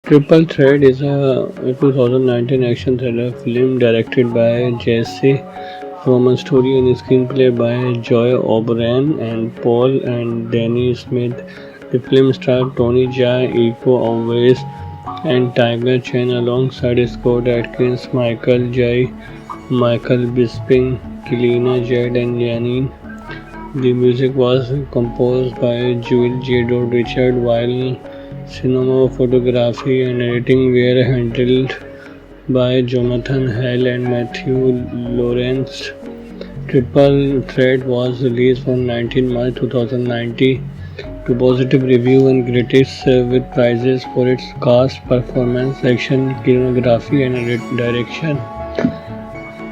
Triple Threat is a 2019 action thriller film directed by Jesse Roman, story and screenplay by Joy O'Brien and Paul and Danny Smith. The film starred Tony Jaa, Iko Uwais, and Tiger Chen alongside Scott Adkins, Michael Jai, Michael Bisping, Kilina Jed, and Janine. The music was composed by Joel J. Richard, while cinematography and editing were handled by Jonathan Hale and Matthew Lawrence. Triple Threat was released on 19 March 2019 to positive review and critics with prizes for its cast, performance, action, cinematography, and direction.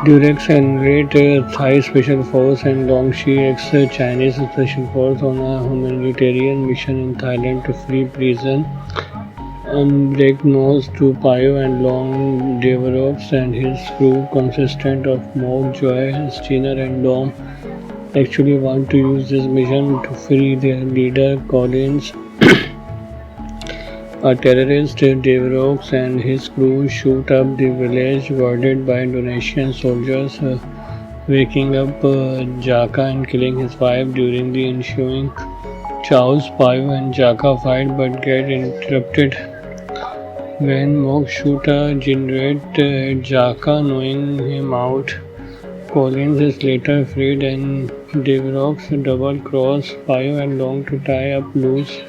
Durex Enrate Thai Special Force and Longxi ex-Chinese Special Force on a humanitarian mission in Thailand to free prison unbreaknose to Payo and Long Deverox and his crew consistent of Mog, Joy, Steiner and Dom actually want to use this mission to free their leader Collins. A terrorist, Deverox, and his crew shoot up the village guarded by Indonesian soldiers, waking up Jaka and killing his wife during the ensuing chaos. Payo and Jaka fight but get interrupted when Mog shoot a generate Jaka, knowing him out. Collins is later freed and Deverox double cross Payo and Long to tie up loose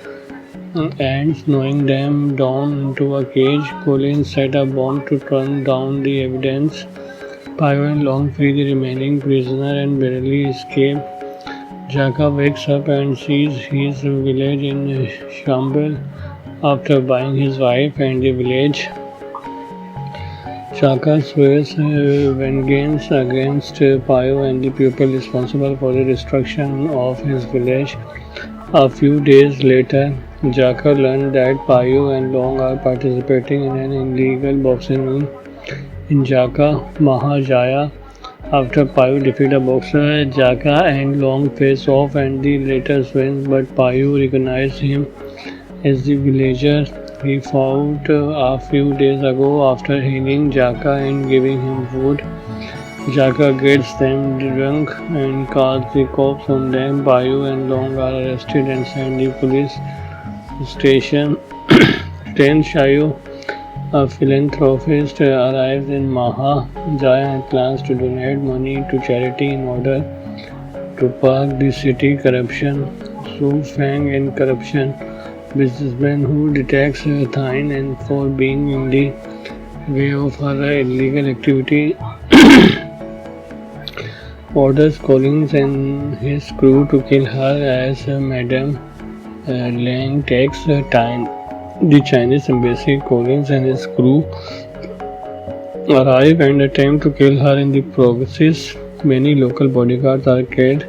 ants, knowing them down into a cage. Collins set a bomb to turn down the evidence. Payo and Long free the remaining prisoner and barely escape. Jaka wakes up and sees his village in shambles after buying his wife and the village. Jaka swears vengeance against Payo and the people responsible for the destruction of his village. A few days later, Jaka learned that Payo and Long are participating in an illegal boxing ring in Jaka, Mahajaya. After Payo defeats a boxer, Jaka and Long face off and the latter wins, but Payo recognizes him as the villager he fought a few days ago. After healing Jaka and giving him food, Jaka gets them drunk and calls the cops on them. Payo and Long are arrested and sent to the police station. Stan Shayo, a philanthropist, arrives in Mahajaya and plans to donate money to charity in order to park the city corruption. Su Fang and corruption businessman who detects Thine and for being in the way of her illegal activity orders Collins and his crew to kill her as Madame Lang takes the Chinese embassy. Collins and his crew arrive and attempt to kill her in the process. Many local bodyguards are killed.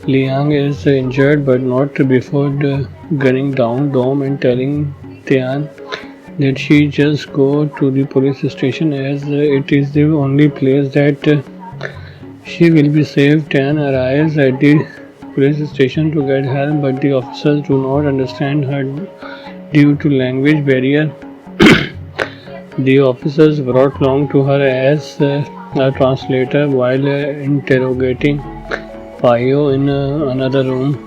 Liang is injured but not before gunning down Dom and telling Tian that she just go to the police station as it is the only place that she will be safe. Tian arrives at the police station to get help, but the officers do not understand her due to language barrier. The officers brought Long to her as a translator while interrogating Payo in another room.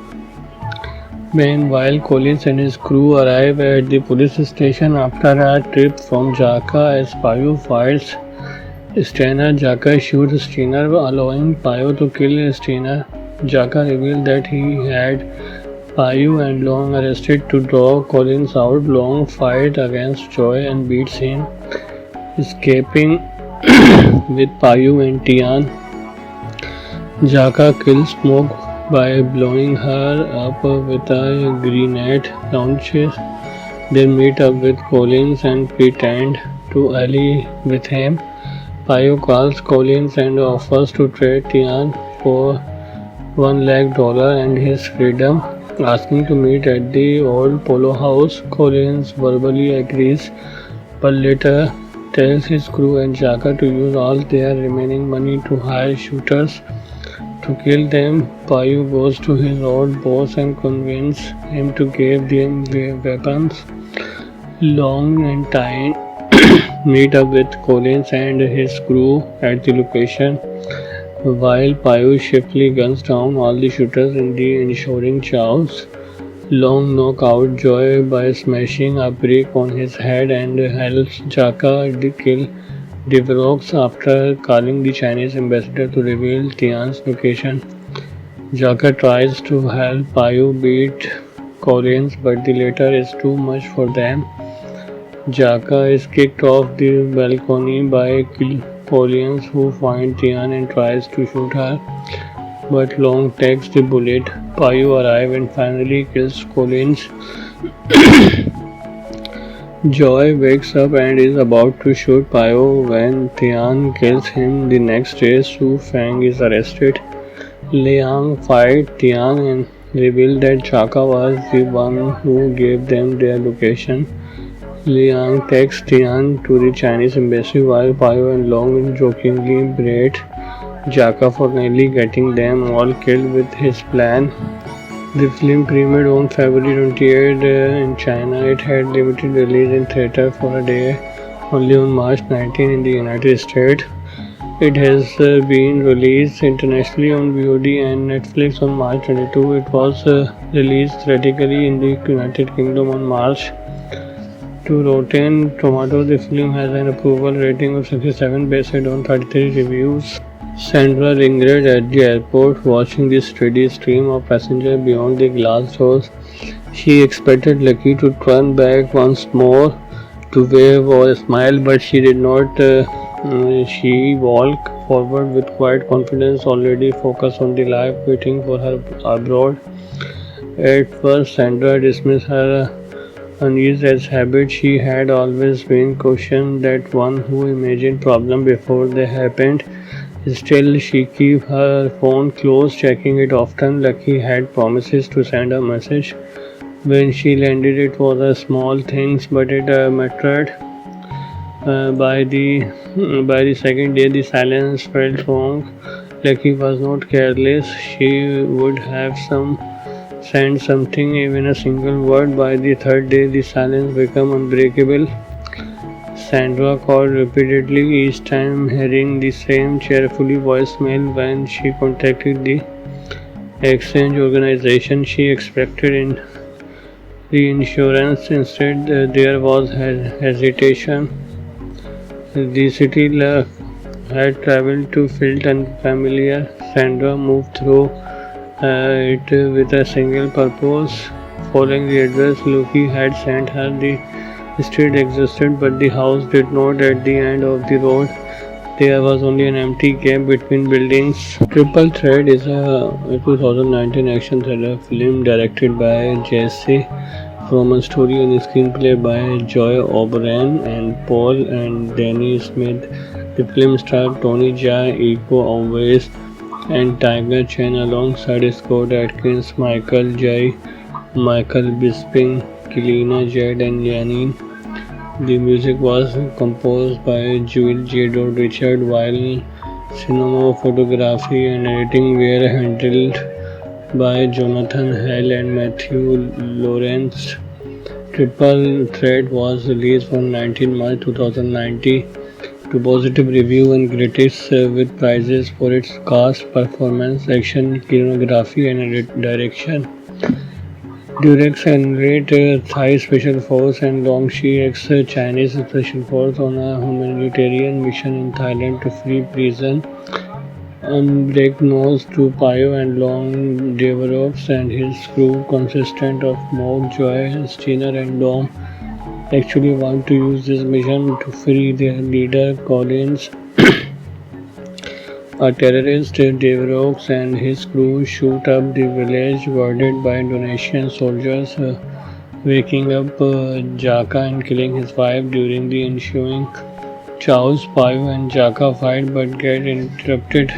Meanwhile, Collins and his crew arrive at the police station after a trip from Jaka as Payo fights Steiner. Jaka shoots Steiner, allowing Payo to kill Steiner. Jaka revealed that he had Payo and Long arrested to draw Collins out. Long fights against Joy and beats him, escaping with Payo and Tian. Jaka kills Smoke by blowing her up with a grenade launcher. They meet up with Collins and pretend to ally with him. Payo calls Collins and offers to trade Tian for $1 lakh and his freedom, asking to meet at the old polo house. Collins verbally agrees, but later tells his crew and Jaka to use all their remaining money to hire shooters to kill them. Payo goes to his old boss and convinces him to give them weapons. Long and Tyne meet up with Collins and his crew at the location, while Payus swiftly guns down all the shooters in the ensuing chaos. Long knocks out Joy by smashing a brick on his head and helps Jaka kill Deverox after calling the Chinese ambassador to reveal Tian's location. Jaka tries to help Payu beat Collins, but the latter is too much for them. Jaka is kicked off the balcony by Collins, who finds Tian and tries to shoot her, but Long takes the bullet. Payu arrives and finally kills Collins. Joy wakes up and is about to shoot Payo when Tian kills him. The next day, Su Feng is arrested. Liang fights Tian and reveals that Chaka was the one who gave them their location. Liang takes Tian to the Chinese embassy while Payo and Long jokingly berate Jaka for nearly getting them all killed with his plan. The film premiered on February 28 in China. It had limited release in theatre for a day, only on March 19 in the United States. It has been released internationally on VOD and Netflix on March 22. It was released theatrically in the United Kingdom on March. To Rotten Tomatoes, the film has an approval rating of 67 based on 33 reviews. Sandra lingered at the airport, watching the steady stream of passengers beyond the glass doors. She expected Lucky to turn back once more to wave or smile, but she did not. She walked forward with quiet confidence, already focused on the life waiting for her abroad. At first, Sandra dismissed her unease as habit. She had always been cautioned that one who imagined problems before they happened. Still, she kept her phone close, checking it often. Lucky had promises to send a message. When she landed, it was a small thing, but it mattered. By the second day, the silence felt wrong. Lucky was not careless. She would have sent something, even a single word. By the third day, the silence became unbreakable. Sandra called repeatedly, each time hearing the same cheerfully voicemail. When she contacted the exchange organization she expected in reinsurance, instead there was hesitation. The city had traveled to felt unfamiliar. Sandra moved through it with a single purpose. Following the address Lucky had sent her, the street existed, but the house did not. At the end of the road, there was only an empty gap between buildings. Triple Threat is a 2019 action thriller film directed by Jesse Froman, story and screenplay by Joy O'Brien and Paul and Danny Smith. The film starred Tony Jaa, Iko Uwais, and Tiger Chen alongside Scott Adkins, Michael Jai, Michael Bisping, Kelina Jed, and Janine. The music was composed by Jewel J. Richard, while cinematography and editing were handled by Jonathan Hale and Matthew Lawrence. Triple Threat was released on 19 March 2019 to positive review and critics with prizes for its cast, performance, action, cinematography, and direction. Durex and Thai Special Force and Longxi ex-Chinese Special Force on a humanitarian mission in Thailand to free prison. Unbreaknose to Payo and Long Deverox and his crew, consistent of Mog, Joy, Steiner, and Dom, actually want to use this mission to free their leader Collins. A terrorist, Deverox, and his crew shoot up the village, guarded by Indonesian soldiers, waking up Jaka and killing his wife. During the ensuing chaos, Payo and Jaka fight but get interrupted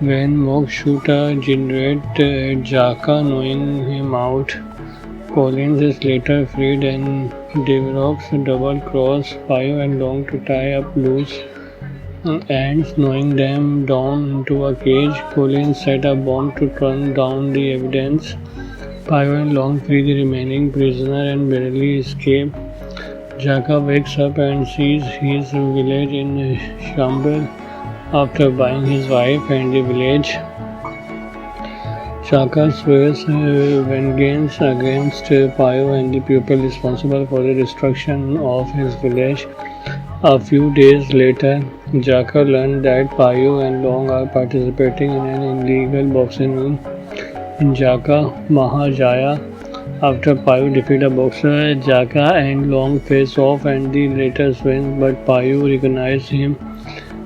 when Mog shoot a generate Jaka, knowing him out. Collins is later freed and Deverox double-cross Payo and Long to tie up loose ends, knowing them down into a cage. Collins set a bomb to turn down the evidence. Payo and Long free the remaining prisoner and barely escape. Jaka wakes up and sees his village in shambles after buying his wife and the village. Jaka swears vengeance against Payo and the people responsible for the destruction of his village. A few days later, Jaka learned that Payo and Long are participating in an illegal boxing in Jaka, Mahajaya. After Payo defeats a boxer, Jaka and Long face off and the latter wins, but Payo recognizes him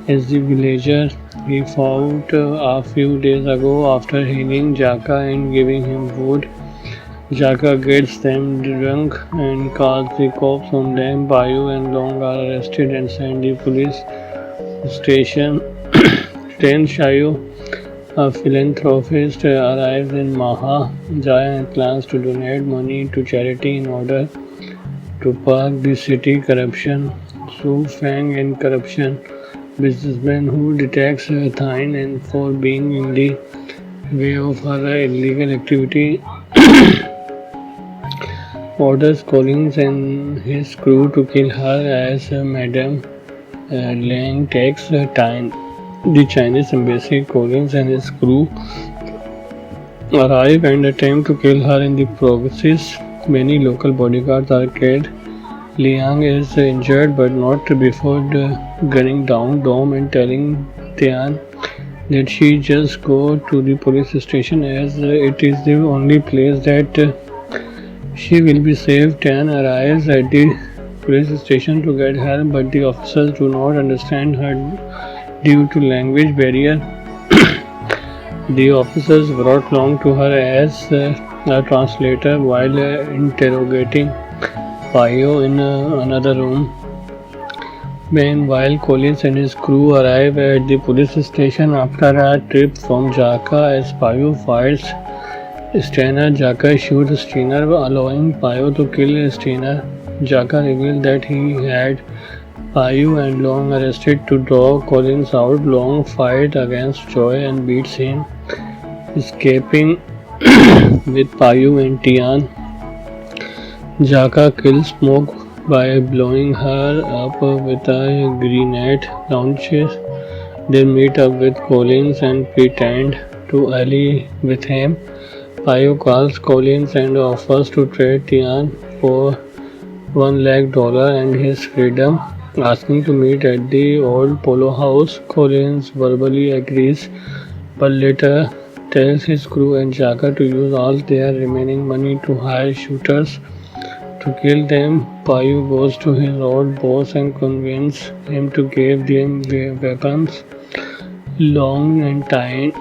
as the villager he fought a few days ago. After healing Jaka and giving him food, Jaka gets them drunk and calls the cops on them. Payo and Long are arrested and sent to the police station. Ten Shayo, a philanthropist, arrives in Mahajaya and plans to donate money to charity in order to park the city corruption. Su Feng and corruption businessman who detects Thine and for being in the way of her illegal activity orders Collins and his crew to kill her as Madame Liang takes the Chinese embassy. Collins and his crew arrive and attempt to kill her in the process. Many local bodyguards are killed. Liang is injured but not before gunning down Dom and telling Tian that she just go to the police station as it is the only place that she will be safe. Tian arrives at the police station to get her, but the officers do not understand her due to language barrier. The officers brought Long to her as a translator while interrogating Payo in another room. Meanwhile, Collins and his crew arrive at the police station after a trip from Jaka. As Payo fights Steiner, Jaka shoots Steiner, allowing Payo to kill Steiner. Jaka revealed that he had Payo and Long arrested to draw Collins out. Long fights against Joy and beats him, escaping with Payo and Tian. Jaka kills Smoke by blowing her up with a grenade launcher. They meet up with Collins and pretend to ally with him. Payo calls Collins and offers to trade Tian for $1 lakh and his freedom, asking to meet at the old polo house. Collins verbally agrees, but later tells his crew and Jaka to use all their remaining money to hire shooters to kill them. Payo goes to his old boss and convinces him to give them weapons. Long and Tyne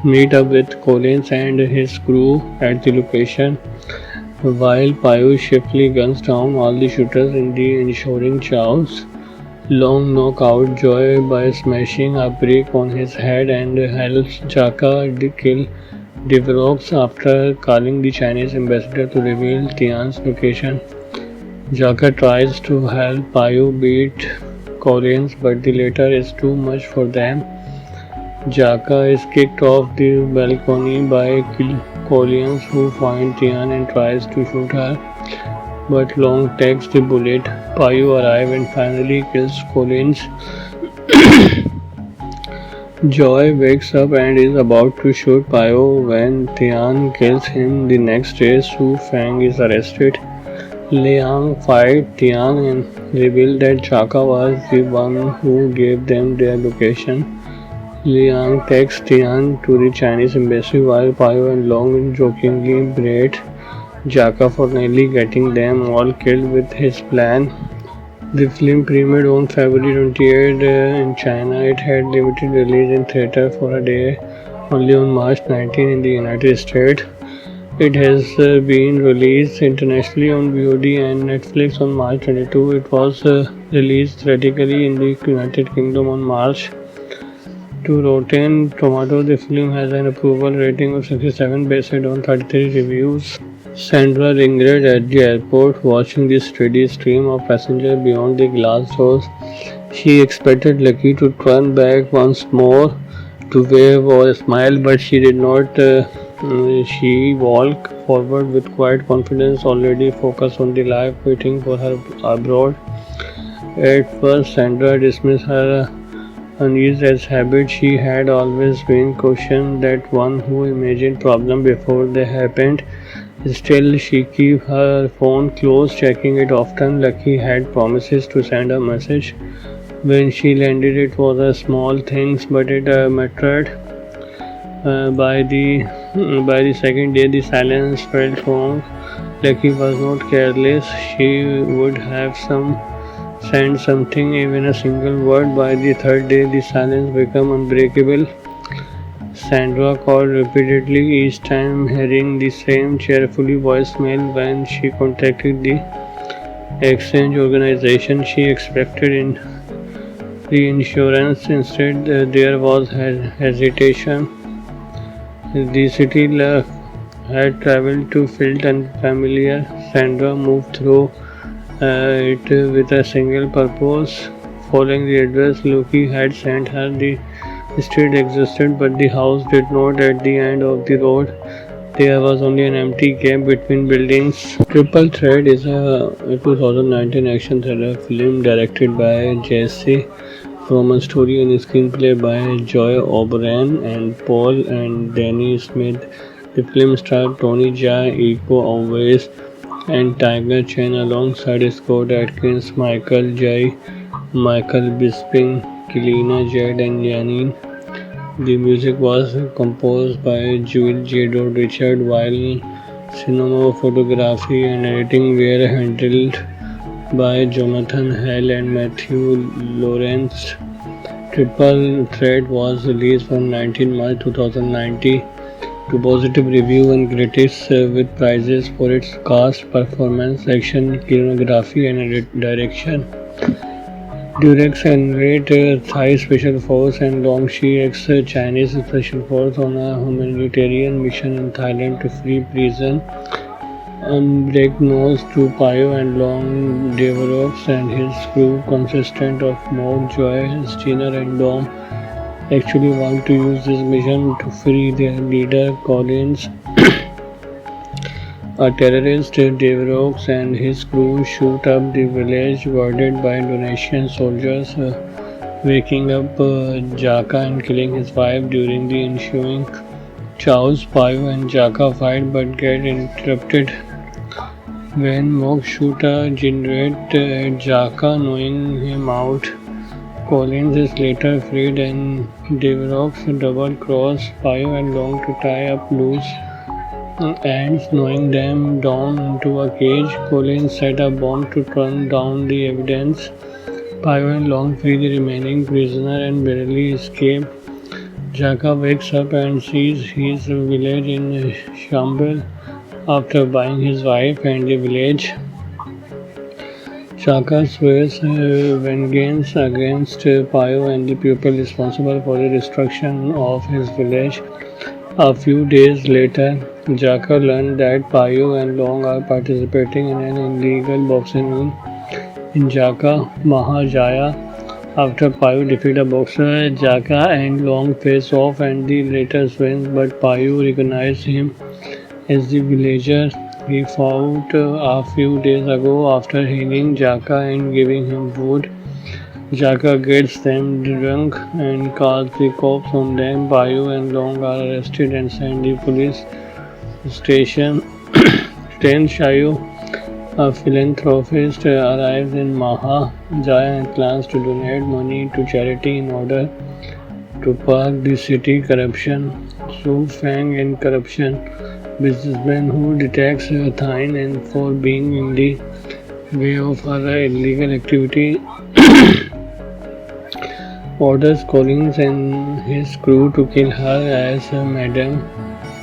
meet up with Collins and his crew at the location, while Payo swiftly guns down all the shooters in the ensuing chaos. Long knocks out Joy by smashing a brick on his head and helps Jaka kill Devrox after calling the Chinese ambassador to reveal Tian's location. Jaka tries to help Payo beat Collins, but the latter is too much for them. Jaka is kicked off the balcony by Collins, who finds Tian and tries to shoot her, but Long takes the bullet. Payo arrives and finally kills Collins. Joy wakes up and is about to shoot Payo when Tian kills him. The next day, Su Feng is arrested. Liang fights Tian and reveals that Jaka was the one who gave them their location. Liang takes Tian to the Chinese embassy while Payo and Long jokingly berate Jaka for nearly getting them all killed with his plan. The film premiered on February 28 in China. It had limited release in theatre for a day, only on March 19 in the United States. It has been released internationally on VOD and Netflix on March 22. It was released theatrically in the United Kingdom on March. To Rotten Tomatoes, the film has an approval rating of 67 based on 33 reviews. Sandra lingered at the airport watching the steady stream of passengers beyond the glass doors. She expected Lucky to turn back once more to wave or smile, but she did not She walked forward with quiet confidence, already focused on the life waiting for her abroad. At first, Sandra dismissed her unease as habit. She had always been cautioned that one who imagined problems before they happened. Still, she kept her phone close, checking it often. Lucky had promises to send a message. When she landed, it was a small things, but it mattered. By the second day, the silence felt wrong. Lucky was not careless. She would have sent something, even a single word. By the third day, the silence became unbreakable. Sandra called repeatedly, each time hearing the same cheerfully voicemail. When she contacted the exchange organization she expected in reinsurance, instead there was hesitation. The city had traveled to felt unfamiliar. Sandra moved through it with a single purpose. Following the address Loki had sent her, the street existed, but the house did not. At the end of the road, there was only an empty gap between buildings. Triple Threat is a 2019 action thriller film directed by Jesse from a story and screenplay by Joy O'Brien and Paul and Danny Smith. The film starred Tony Jaa, Iko Uwais, and Tiger Chen alongside Scott Atkins, Michael Jai, Michael Bisping, Kilina Jed, and Janine. The music was composed by Joel Jado Richard, while cinematography and editing were handled by Jonathan Hale and Matthew Lawrence. Triple Threat was released on 19 March 2019 to positive review and critics with prizes for its cast, performance, action, cinematography, and direction. Durex and Thai Special Force and Longxi ex-Chinese Special Force on a humanitarian mission in Thailand to free prison. Unbreaknose to Payo and Long Deverox and his crew consistent of Mog, Joy, Steiner and Dom actually want to use this mission to free their leader Collins. A terrorist, Deverox and his crew shoot up the village guarded by Indonesian soldiers, waking up Jaka and killing his wife. During the ensuing chaos, Payo and Jaka fight but get interrupted when Mog shoot a generate at Jaka, knowing him out. Collins is later freed and Deverox double-cross Payo and Long to tie up loose ends, knowing them down into a cage. Collins set a bomb to turn down the evidence. Payo and Long free the remaining prisoner and barely escape. Jaka wakes up and sees his village in shambles after buying his wife and the village. Jaka swears vengeance against Payo and the people responsible for the destruction of his village. A few days later, Jaka learned that Payo and Long are participating in an illegal boxing ring in Jaka, Mahajaya. After Payo defeats a boxer, Jaka and Long face off and the latter wins, but Payo recognizes him as the villager he fought a few days ago. After healing Jaka and giving him food, Jaka gets them drunk and calls the cops on them. Payo and Long are arrested and sent to the police station. Ten Shayo, a philanthropist, arrives in Mahajaya and plans to donate money to charity in order to park the city corruption. Su Fang and corruption businessman who detects Thine and for being in the way of her illegal activity orders Collins and his crew to kill her as Madame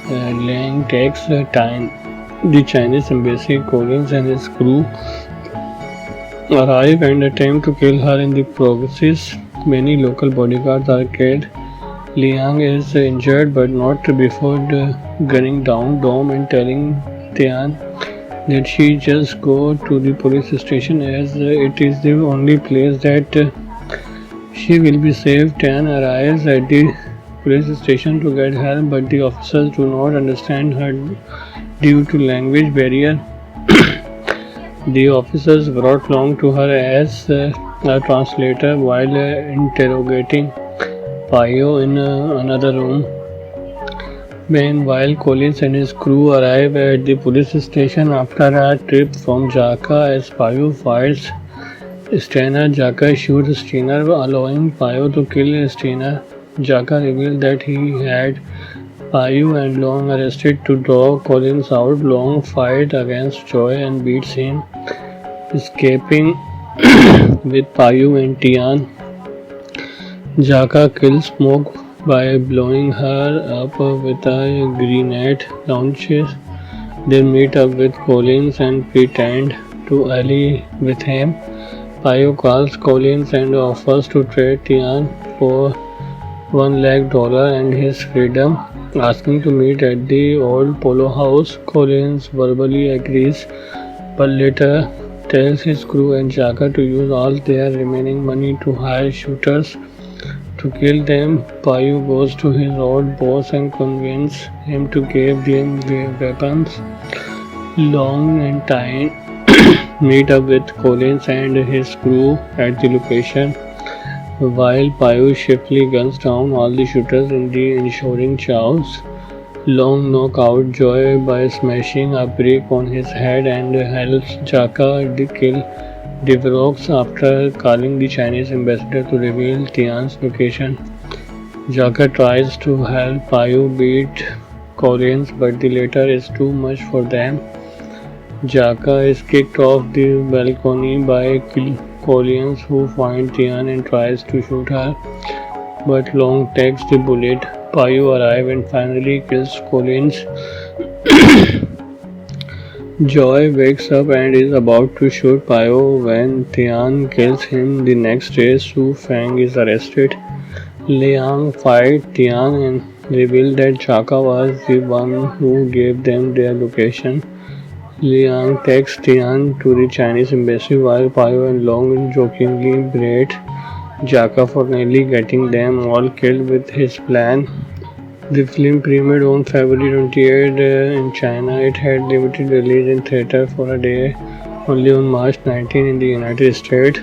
Liang takes time. The Chinese embassy, Collins and his crew arrive and attempt to kill her in the process. Many local bodyguards are killed. Liang is injured but not before gunning down Dom and telling Tian that she just go to the police station as it is the only place that she will be safe. Tian arrives at the police station to get help, but the officers do not understand her due to language barrier. The officers brought Long to her as a translator while interrogating Payo in another room. Meanwhile, Collins and his crew arrive at the police station after a trip from Jaka as Payo fights Steiner. Jaka shoots Steiner, allowing Payo to kill Steiner. Jaka revealed that he had Payo and Long arrested to draw Collins out. Long fight against Joy and beats him, escaping with Payo and Tian. Jaka kills Smoke by blowing her up with a grenade launcher. They meet up with Collins and pretend to ally with him. Payo calls Collins and offers to trade Tian for $1 lakh and his freedom, asking to meet at the old Polo House. Collins verbally agrees, but later tells his crew and Jaka to use all their remaining money to hire shooters to kill them. Payo goes to his old boss and convinces him to give them weapons. Long and Tyne meet up with Collins and his crew at the location, while Payo swiftly guns down all the shooters in the ensuing chaos. Long knocks out Joy by smashing a brick on his head and helps Jaka kill Devrox after calling the Chinese ambassador to reveal Tian's location. Jaka tries to help Payo beat Collins, but the latter is too much for them. Jaka is kicked off the balcony by Collins, who finds Tian and tries to shoot her, but Long takes the bullet. Payo arrives and finally kills Collins. Joy wakes up and is about to shoot Payo when Tian kills him. The next day, Su Feng is arrested. Liang fights Tian and reveals that Jaka was the one who gave them their location. Liang takes Tian to the Chinese embassy while Payo and Long jokingly berate Jaka for nearly getting them all killed with his plan. The film premiered on February 28 in China. It had limited release in theatre for a day, only on March 19 in the United States.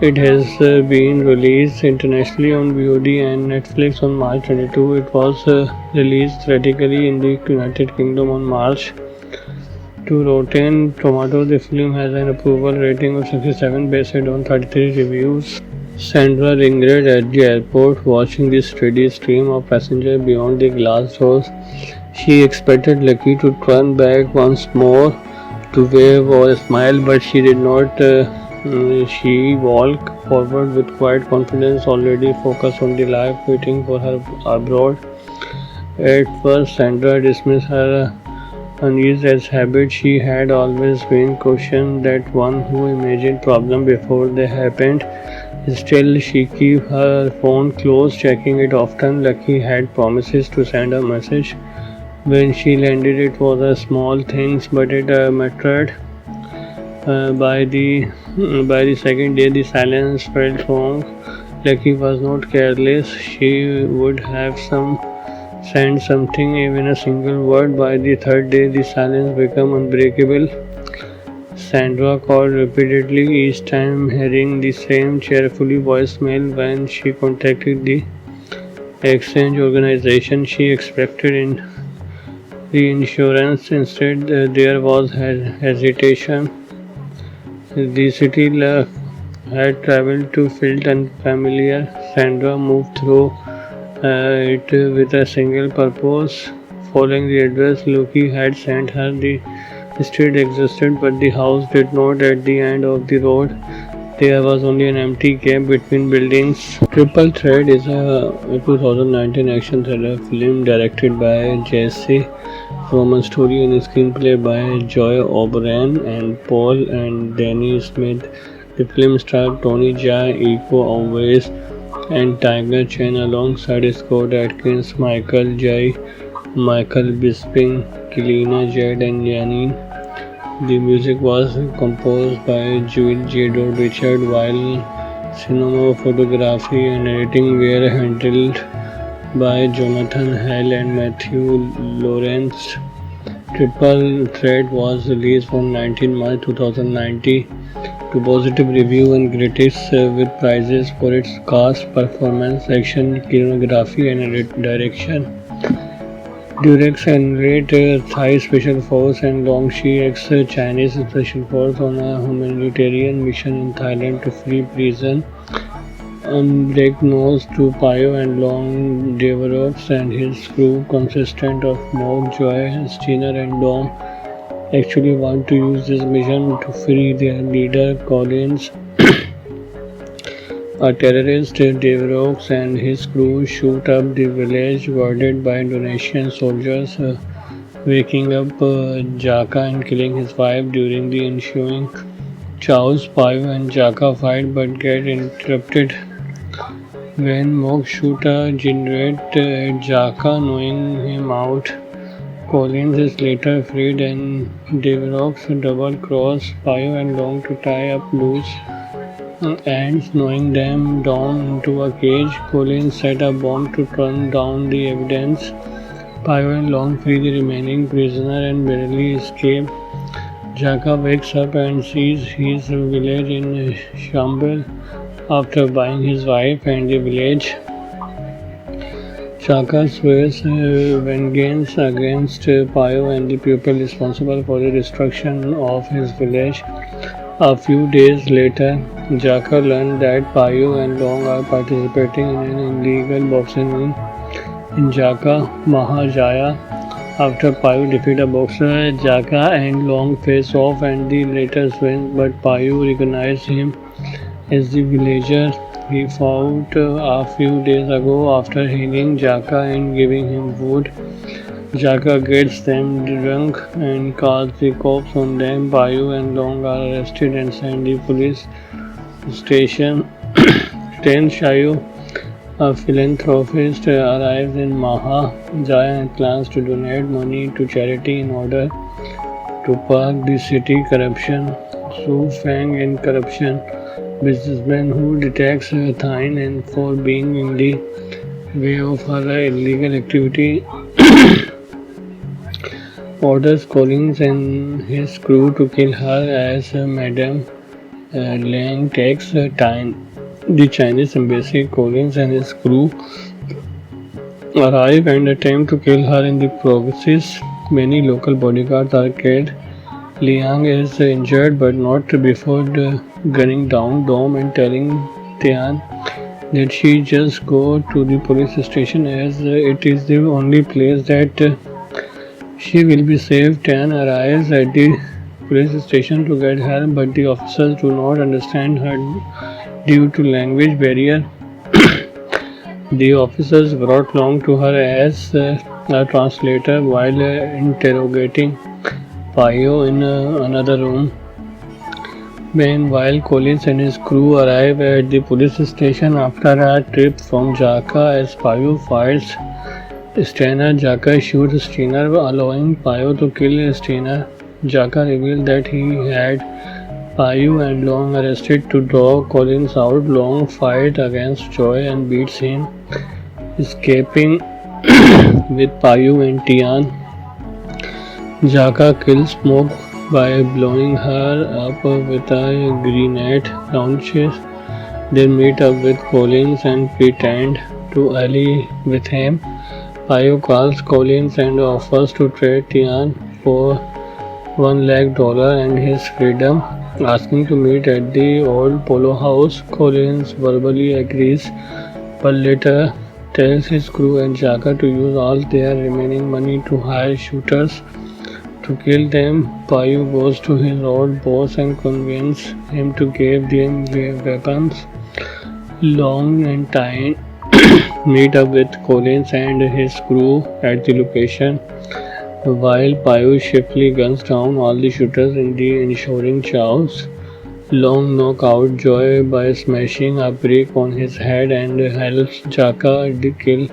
It has been released internationally on VOD and Netflix on March 22. It was released theatrically in the United Kingdom on March. To Rotten Tomatoes, the film has an approval rating of 67 based on 33 reviews. Sandra lingered at the airport, watching the steady stream of passengers beyond the glass doors. She expected Lucky to turn back once more to wave or smile, but she did not. She walked forward with quiet confidence, already focused on the life waiting for her abroad. At first, Sandra dismissed her unease as habit. She had always been cautioned that one who imagined problems before they happened. Still, she kept her phone close, checking it often. Lucky had promises to send a message. When she landed, it was a small thing, but it mattered. By the second day, the silence felt wrong. Lucky was not careless. She would have sent something, even a single word. By the third day, the silence became unbreakable. Sandra called repeatedly, each time hearing the same cheerfully voicemail. When she contacted the exchange organization she expected in reinsurance, instead there was hesitation. The city had traveled to felt unfamiliar. Sandra moved through it with a single purpose. Following the address Lucky had sent her, the street existed, but the house did not. At the end of the road, there was only an empty gap between buildings. Triple Threat is a 2019 action thriller film directed by Jesse Roman, story and screenplay by Joy O'Brien and Paul and Danny Smith. The film starred Tony Jaa, Iko Uwais, and Tiger Chen alongside Scott Adkins, Michael Jai, Michael Bisping, Kelina Jed, and Janine. The music was composed by Joel J. Richard, while cinematography and editing were handled by Jonathan Hale and Matthew Lawrence. Triple Threat was released on 19 March 2019 to positive review and critics with prizes for its cast, performance, action, choreography, and direction. Durex narrate Thai Special Force and Longshi ex-Chinese Special Force on a humanitarian mission in Thailand to free prison. Unbreaknose to Pio and Long Deverox and his crew, consistent of Mog, Joy, Steiner, and Dom, actually want to use this mission to free their leader Collins. A terrorist, Deverox, and his crew shoot up the village guarded by Indonesian soldiers, waking up Jaka and killing his wife during the ensuing chaos. Pio and Jaka fight but get interrupted when Mog shoot a generate Jaka, knowing him out. Collins is later freed and Deverox double-cross Pio and Long to tie up loose ends, knowing them down into a cage. Collins set a bomb to turn down the evidence. Pio and Long free the remaining prisoner and barely escape. Jaka wakes up and sees his village in shambles after buying his wife and the village. Jaka swears vengeance against Pio and the people responsible for the destruction of his village. A few days later, Jaka learned that Pio and Long are participating in an illegal boxing ring in Jaka, Mahajaya. After Pio defeats a boxer, Jaka and Long face off and the latter wins, but Pio recognizes him as the villager he fought a few days ago. After healing Jaka and giving him food, Jaka gets them drunk and calls the cops on them. Pio and Long are arrested and sent to the police station. Ten Shayu, a philanthropist, arrives in Mahajaya and plans to donate money to charity in order to park the city corruption. Su Feng in corruption, businessman who detects Thine and for being in the way of her illegal activity, orders Collins and his crew to kill her as Madame Liang takes the Chinese embassy. Collins and his crew arrive and attempt to kill her in the process. Many local bodyguards are killed. Liang is injured but not before gunning down Dom and telling Tian that she just go to the police station as it is the only place that she will be safe. Tian arrives at the police station to get her, but the officers do not understand her due to language barrier. The officers brought Long to her as a translator while interrogating Pio in another room. Meanwhile, Collins and his crew arrive at the police station after a trip from Jaka. As Pio fights Steiner, Jaka shoots Steiner, allowing Pio to kill Steiner. Jaka revealed that he had Pio and Long arrested to draw Collins out. Long fight against Joy and beats him, escaping with Pio and Tian. Jaka kills Smoke by blowing her up with a grenade launches. They meet up with Collins and pretend to ally with him. Pio calls Collins and offers to trade Tian for $1 lakh and his freedom, asking to meet at the old polo house. Collins verbally agrees, but later tells his crew and Jaka to use all their remaining money to hire shooters to kill them. Pio goes to his old boss and convinces him to give them weapons. Long and Tyne meet up with Collins and his crew at the location, while Pio swiftly guns down all the shooters in the ensuing chaos. Long knocks out Joy by smashing a brick on his head and helps Jaka kill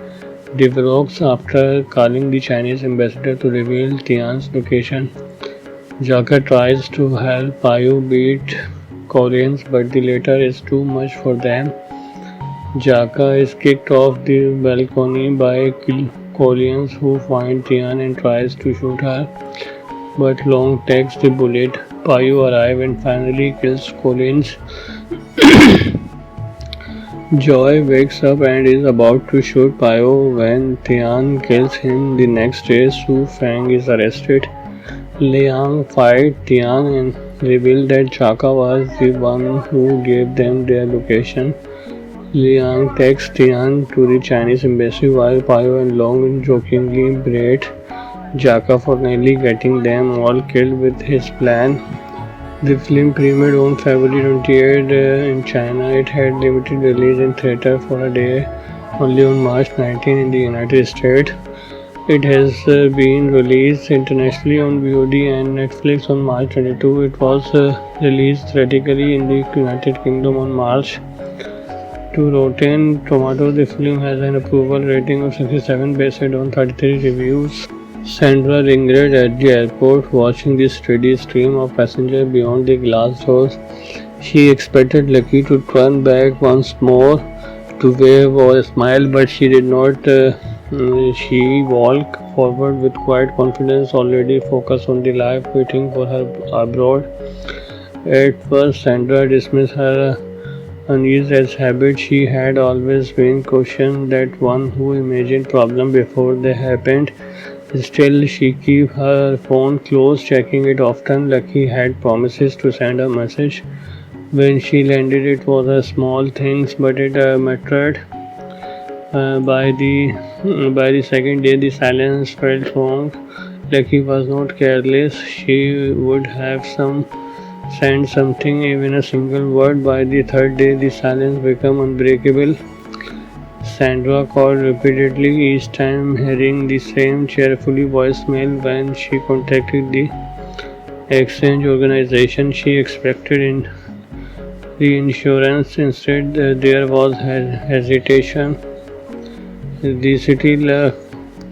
Deverox after calling the Chinese ambassador to reveal Tian's location. Jaka tries to help Pio beat Collins, but the latter is too much for them. Jaka is kicked off the balcony by Collins, who finds Tian and tries to shoot her, but Long takes the bullet. Payu arrives and finally kills Collins. Joy wakes up and is about to shoot Payo when Tian kills him. The next day, Su Feng is arrested. Liang fights Tian and reveals that Chaka was the one who gave them their location. Liang takes Tian to the Chinese embassy while Payo and Long jokingly berate Jaka for nearly getting them all killed with his plan. The film premiered on February 28 in China. It had limited release in theatre for a day, only on March 19 in the United States. It has been released internationally on VOD and Netflix on March 22. It was released theatrically in the United Kingdom on March. To Rotten Tomatoes, the film has an approval rating of 67 based on 33 reviews. Sandra lingered at the airport, watching the steady stream of passengers beyond the glass doors. She expected Lucky to turn back once more to wave or smile, but she did not. She walked forward with quiet confidence, already focused on the life waiting for her abroad. At first, Sandra dismissed her unease as habit. She had always been cautious, that one who imagined problems before they happened. Still, she kept her phone close, checking it often. Lucky had promises to send a message. When she landed, it was a small things, but it mattered. By the second day, the silence felt wrong. Lucky was not careless. She would have sent something, even a single word. By the third day, the silence became unbreakable. Sandra called repeatedly, each time hearing the same cheerfully voicemail. When she contacted the exchange organization, she expected in reinsurance. Instead, there was hesitation. The city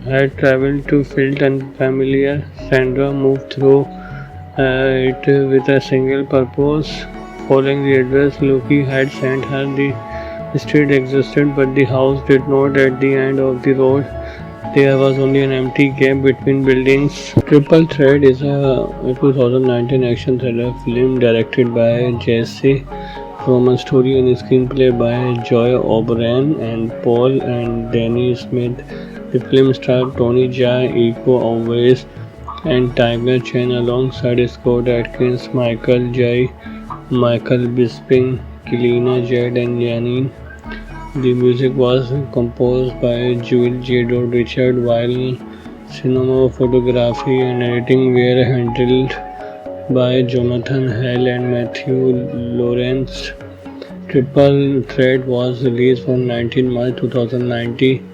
had traveled to felt unfamiliar. Sandra moved through it with a single purpose. Following the address Loki had sent her, the street existed, but the house did not. At the end of the road, there was only an empty gap between buildings. Triple Threat is a 2019 action thriller film directed by Jesse Roman, story and screenplay by Joy O'Brien and Paul and Danny Smith. The film starred Tony Jaa, Iko Uwais, and Tiger Chen alongside Scott Adkins, Michael Jai, Michael Bisping, Kelina Jed, and Janine. The music was composed by Jewel J. Richard, while cinematography and editing were handled by Jonathan Hale and Matthew Lawrence. Triple Threat was released on 19 March 2019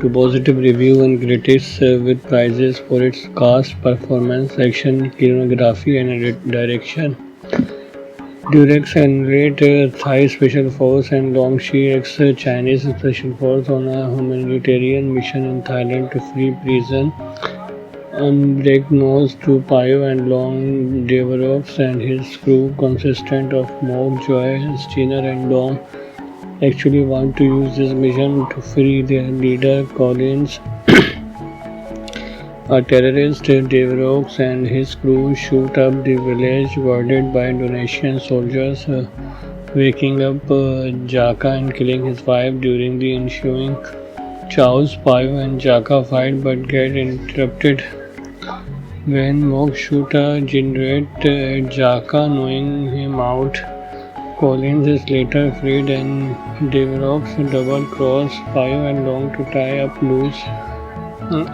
to positive reviews and critics, with prizes for its cast, performance, action, cinematography, and direction. Durex enlisted Thai Special Force and Long Shi ex Chinese Special Force on a humanitarian mission in Thailand to free prison. Unbeknownst to Payo and Long, Deverox and his crew, consistent of Mok, Joy, Steiner, and Dom, actually want to use this mission to free their leader Collins. A terrorist, Deverox, and his crew shoot up the village, guarded by Indonesian soldiers, waking up Jaka and killing his wife. During the ensuing chaos, Payo and Jaka fight but get interrupted when Mok shoot a generate at Jaka, knowing him out. Collins is later freed and Deverox double-cross Payo and Long to tie up loose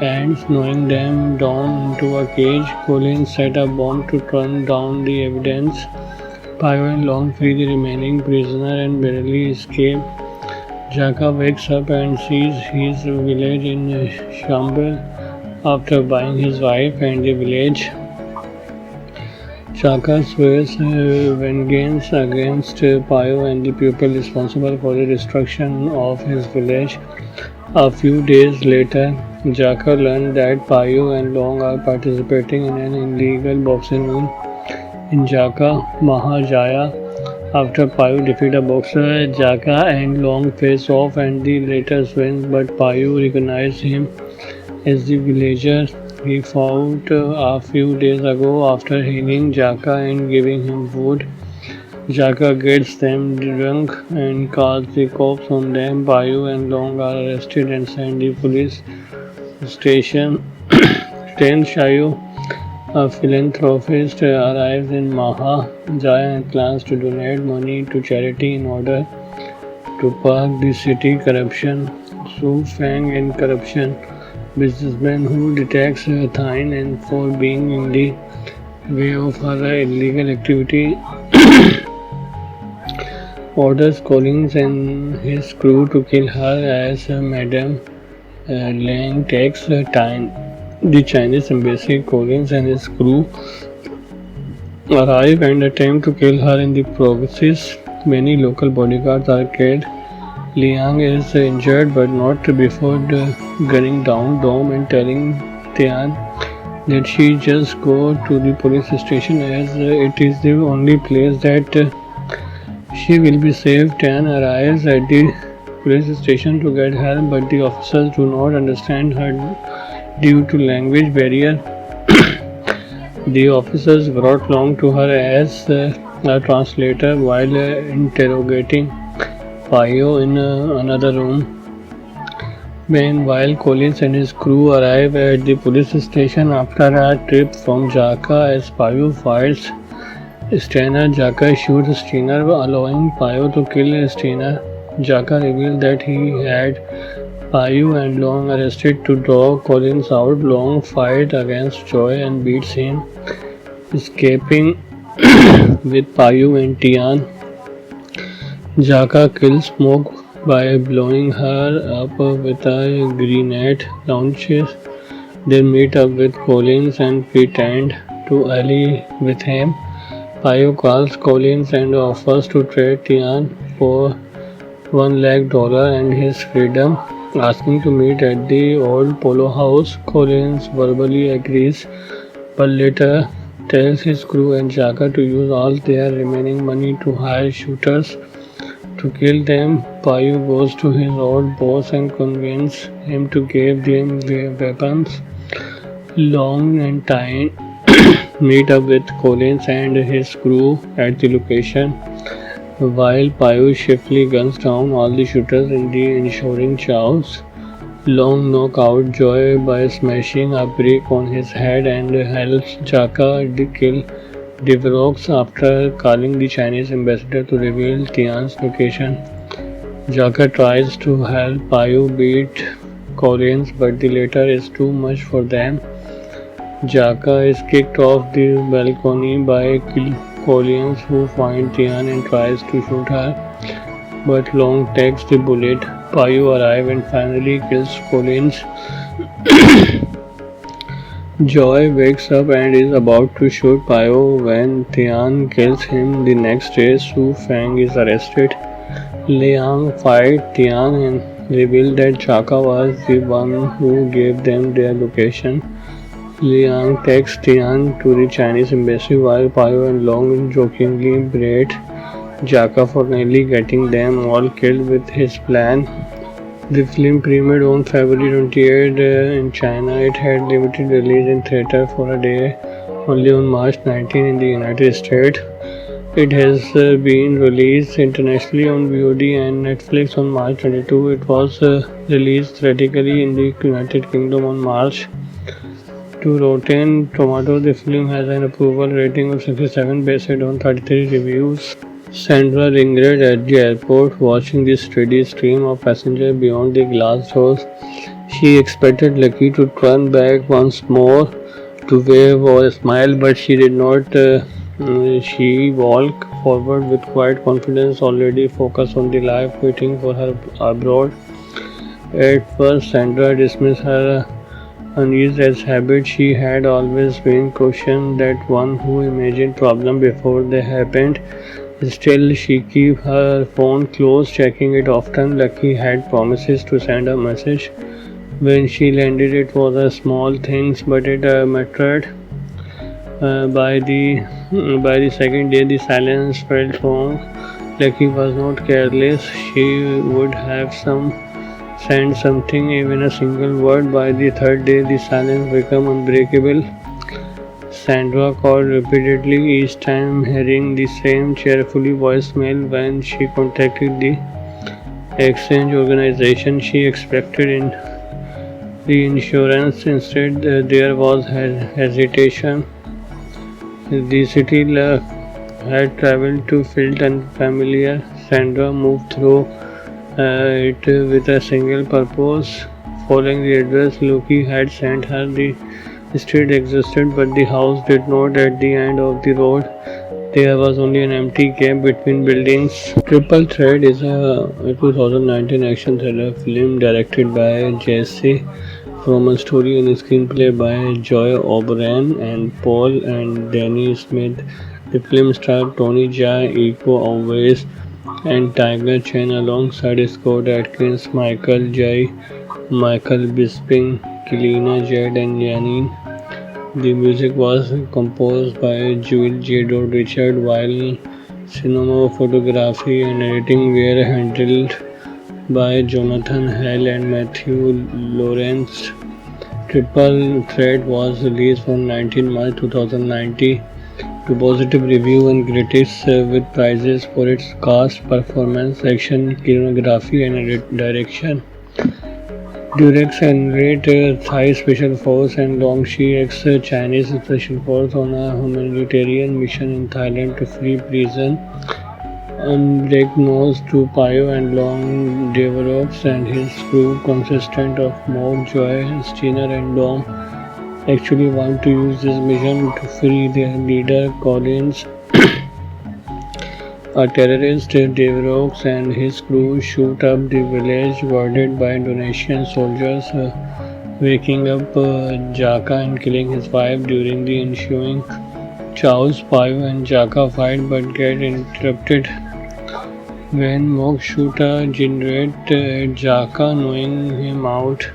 ends, knowing them down into a cage. Collins set a bomb to turn down the evidence. Payo and Long free the remaining prisoner and barely escape. Jaka wakes up and sees his village in shambles after buying his wife and the village. Jaka swears vengeance against Payo and the people responsible for the destruction of his village. A few days later, Jaka learned that Payo and Long are participating in an illegal boxing ring in Jaka, Mahajaya. After Payu defeats a boxer, Jaka and Long face off and the latter wins, but Payu recognizes him as the villager he fought a few days ago. After healing Jaka and giving him food, Jaka gets them drunk and calls the cops on them. Payu and Long are arrested and sent to the police station. Ten Shayu, a philanthropist, arrives in Maha Jaya and plans to donate money to charity in order to park the city corruption. Su Feng in corruption businessman who detects Thine and for being in the way of her illegal activity orders Collins and his crew to kill her as Madame Lang takes time. The Chinese embassy, Collins and his crew arrive and attempt to kill her in the process. Many local bodyguards are killed. Liang is injured but not before gunning down Dom and telling Tian that she just go to the police station as it is the only place that she will be safe. Tian arrives at the police station to get help, but the officers do not understand her due to language barrier. The officers brought Long to her as a translator while interrogating Payo in another room. Meanwhile, Collins and his crew arrive at the police station after a trip from Jaka as Payo fights Steiner. Jaka shoots Steiner, allowing Payo to kill Steiner. Jaka reveals that he had Payu and Long arrested to draw Collins out. Long fight against Joy and beats him, escaping with Payu and Tian. Jaka kills Smoke by blowing her up with a grenade launcher. They meet up with Collins and pretend to ally with him. Payu calls Collins and offers to trade Tian for $1 lakh and his freedom, asking to meet at the old polo house. Collins verbally agrees, but later tells his crew and Jaka to use all their remaining money to hire shooters to kill them. Payu goes to his old boss and convinces him to give them weapons. Long and Tyne meet up with Collins and his crew at the location, while Payu swiftly guns down all the shooters in the ensuing chaos. Long knocks out Joy by smashing a brick on his head and helps Jaka kill Devrox after calling the Chinese ambassador to reveal Tian's location. Jaka tries to help Payu beat Collins, but the latter is too much for them. Jaka is kicked off the balcony by Collins, who finds Tian and tries to shoot her, but Long takes the bullet. Payu arrives and finally kills Collins. Joy wakes up and is about to shoot Payu when Tian kills him. The next day, Su Feng is arrested. Liang fights Tian and reveals that Jaka was the one who gave them their location. Liang takes Tian to the Chinese embassy while Payu and Long jokingly berate Jaka for nearly getting them all killed with his plan. The film premiered on February 28 in China. It had limited release in theatre for a day, only on March 19 in the United States. It has been released internationally on VOD and Netflix on March 22. It was released theatrically in the United Kingdom on March. To Rotten Tomatoes, the film has an approval rating of 67 based on 33 reviews. Sandra lingered at the airport, watching the steady stream of passengers beyond the glass doors. She expected Lucky to turn back once more to wave or smile, but she did not. She walked forward with quiet confidence, already focused on the life waiting for her abroad. At first, Sandra dismissed her unease as habit. She had always been cautious, that one who imagined problems before they happened. Still, she kept her phone close, checking it often. Lucky had promises to send a message when she landed. It was a small thing, but it mattered. By the second day, the silence felt wrong. Like he was not careless. She would have sent something, even a single word. By the third day, the silence became unbreakable. Sandra called repeatedly, each time hearing the same cheerfully voicemail. When she contacted the exchange organization she expected in reinsurance, instead there was hesitation. The city had traveled to field unfamiliar. Sandra moved through it with a single purpose. Following the address Loki had sent her, the street existed, but the house did not. At the end of the road, there was only an empty gap between buildings. Triple Threat is a 2019 action thriller film directed by Jesse from a story and screenplay by Joy O'Brien and Paul and Danny Smith. The film starred Tony Jaa, Iko Uwais, and Tiger Chen alongside Scott Atkins, Michael Jai, Michael Bisping, Kilina Jed, and Janine. The music was composed by Jewel J. Richard, while cinematography and editing were handled by Jonathan Hale and Matthew Lawrence. Triple Threat was released on 19 March 2019 to positive review and critics with prizes for its cast, performance, action, cinematography, and direction. Durex and Thai Special Force and Longxi ex-Chinese Special Force on a humanitarian mission in Thailand to free prison. Unbreaknose to Payo and Long Deverops and his crew consistent of Mog, Joy, Steiner and Dom actually want to use this mission to free their leader Collins. A terrorist, Deverox and his crew shoot up the village guarded by Indonesian soldiers, waking up Jaka and killing his wife during the ensuing chaos. Payo and Jaka fight but get interrupted when Mog shoot a generate Jaka, knowing him out.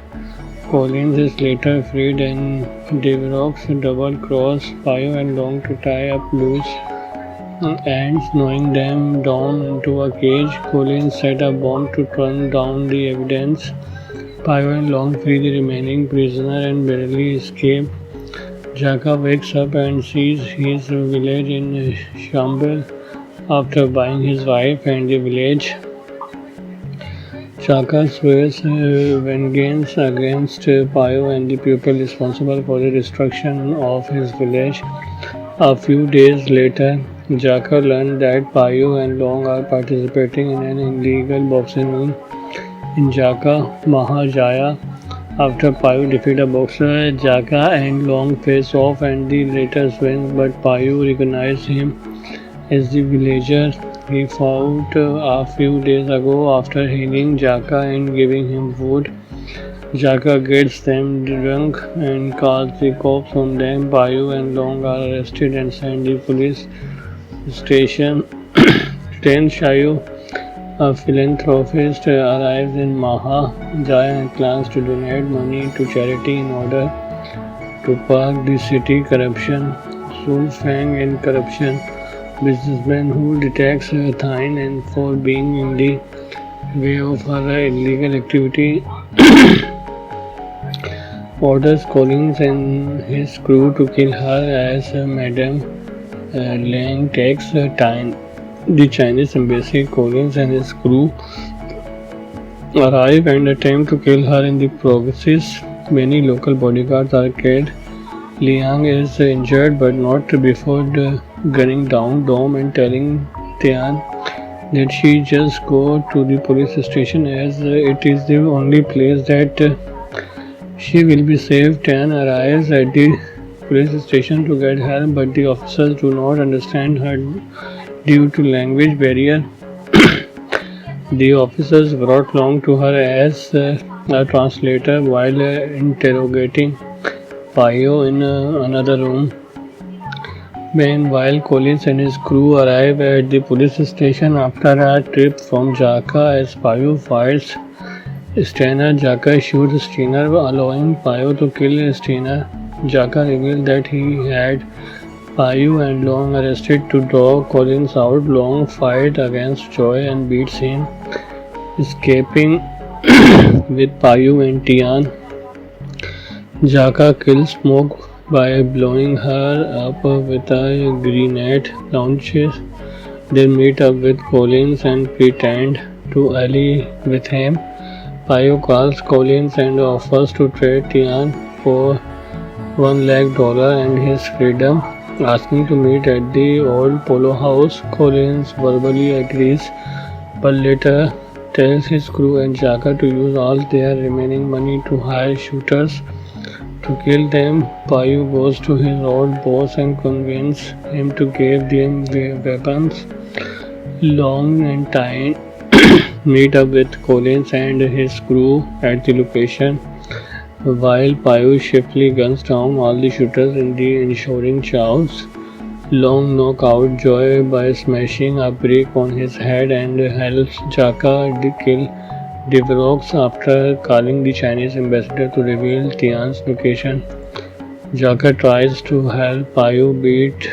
Collins is later freed and Deverox double cross Payo and Long to tie up loose ends, knowing them down into a cage. Collins set a bomb to turn down the evidence. Payo and Long free the remaining prisoner and barely escape. Jaka wakes up and sees his village in shambles after buying his wife and the village. Jaka swears vengeance against Payo and the people responsible for the destruction of his village. A few days later, Jaka learned that Payo and Long are participating in an illegal boxing ring in Jaka, Mahajaya. After Payo defeats a boxer, Jaka and Long face off and the latter wins, but Payo recognizes him as the villager he fought a few days ago. After healing Jaka and giving him food, Jaka gets them drunk and calls the cops on them. Payo and Long are arrested and sent to the police station. Ten Shayu, a philanthropist, arrives in Mahajaya and plans to donate money to charity in order to park the city corruption. Su Feng in corruption, businessman who detects Thine and for being in the way of her illegal activity, orders Collins and his crew to kill her as Madame Lang takes the Chinese embassy. Collins and his crew arrive and attempt to kill her in the process. Many local bodyguards are killed. Liang is injured but not before gunning down Dom and telling Tian that she just go to the police station as it is the only place that she will be safe. Tian arrives at the police station to get her, but the officers do not understand her due to language barrier. The officers brought Long to her as a translator while interrogating Payo in another room. Meanwhile, Collins and his crew arrive at the police station after a trip from Jaka. As Payo fights Steiner, Jaka shoots Steiner, allowing Payo to kill Steiner. Jaka revealed that he had Payu and Long arrested to draw Collins out. Long fight against Joy and beats him, escaping with Payu and Tian. Jaka kills Smoke by blowing her up with a grenade launcher. They meet up with Collins and pretend to ally with him. Payu calls Collins and offers to trade Tian for $1 lakh and his freedom, asking to meet at the old polo house. Collins verbally agrees, but later tells his crew and Jaka to use all their remaining money to hire shooters to kill them. Payu goes to his old boss and convinces him to give them weapons. Long and Tyne meet up with Collins and his crew at the location, while Payu swiftly guns down all the shooters in the ensuing chaos. Long knocks out Joy by smashing a brick on his head and helps Jaka kill Devrox after calling the Chinese ambassador to reveal Tian's location. Jaka tries to help Payu beat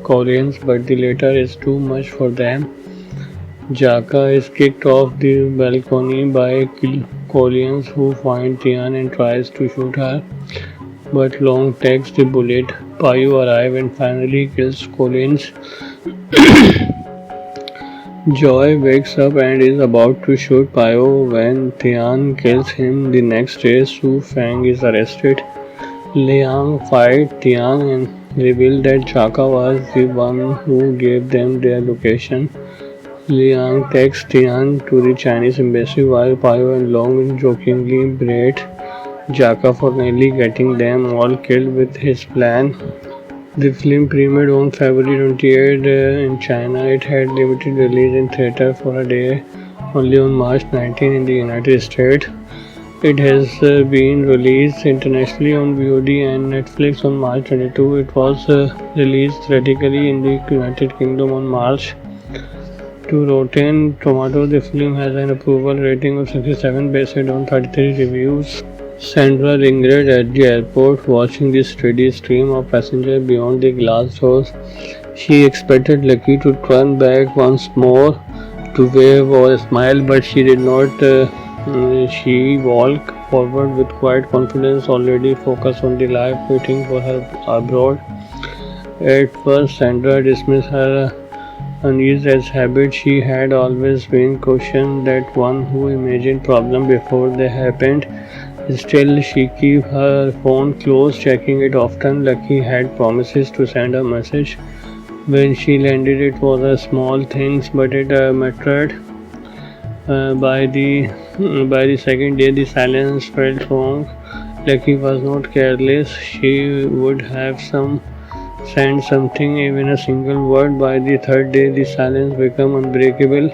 Collins, but the latter is too much for them. Jaka is kicked off the balcony by Collins, who finds Tian and tries to shoot her, but Long takes the bullet. Payu arrives and finally kills Collins. Joy wakes up and is about to shoot Payu when Tian kills him. The next day, Su Feng is arrested. Liang fights Tian and reveals that Jaka was the one who gave them their location. Liang takes Tian to the Chinese embassy while Payu and Long jokingly berate Jaka for nearly getting them all killed with his plan. The film premiered on February 28 in China. It had limited release in theatre for a day, only on March 19 in the United States. It has been released internationally on VOD and Netflix on March 22. It was released theatrically in the United Kingdom on March. To Rotten Tomatoes, the film has an approval rating of 67 based on 33 reviews. Sandra lingered at the airport watching the steady stream of passengers beyond the glass doors. She expected Lucky to turn back once more to wave or smile, but she did not. She walked forward with quiet confidence, already focused on the life waiting for her abroad. At first, Sandra dismissed her unease as habit. She had always been cautioned that one who imagined problems before they happened. Still, she kept her phone close, checking it often. Lucky had promises to send a message. When she landed, it was a small thing, but it mattered. By the second day, the silence felt wrong. Lucky was not careless. She would have sent something, even a single word. By the third day, the silence became unbreakable.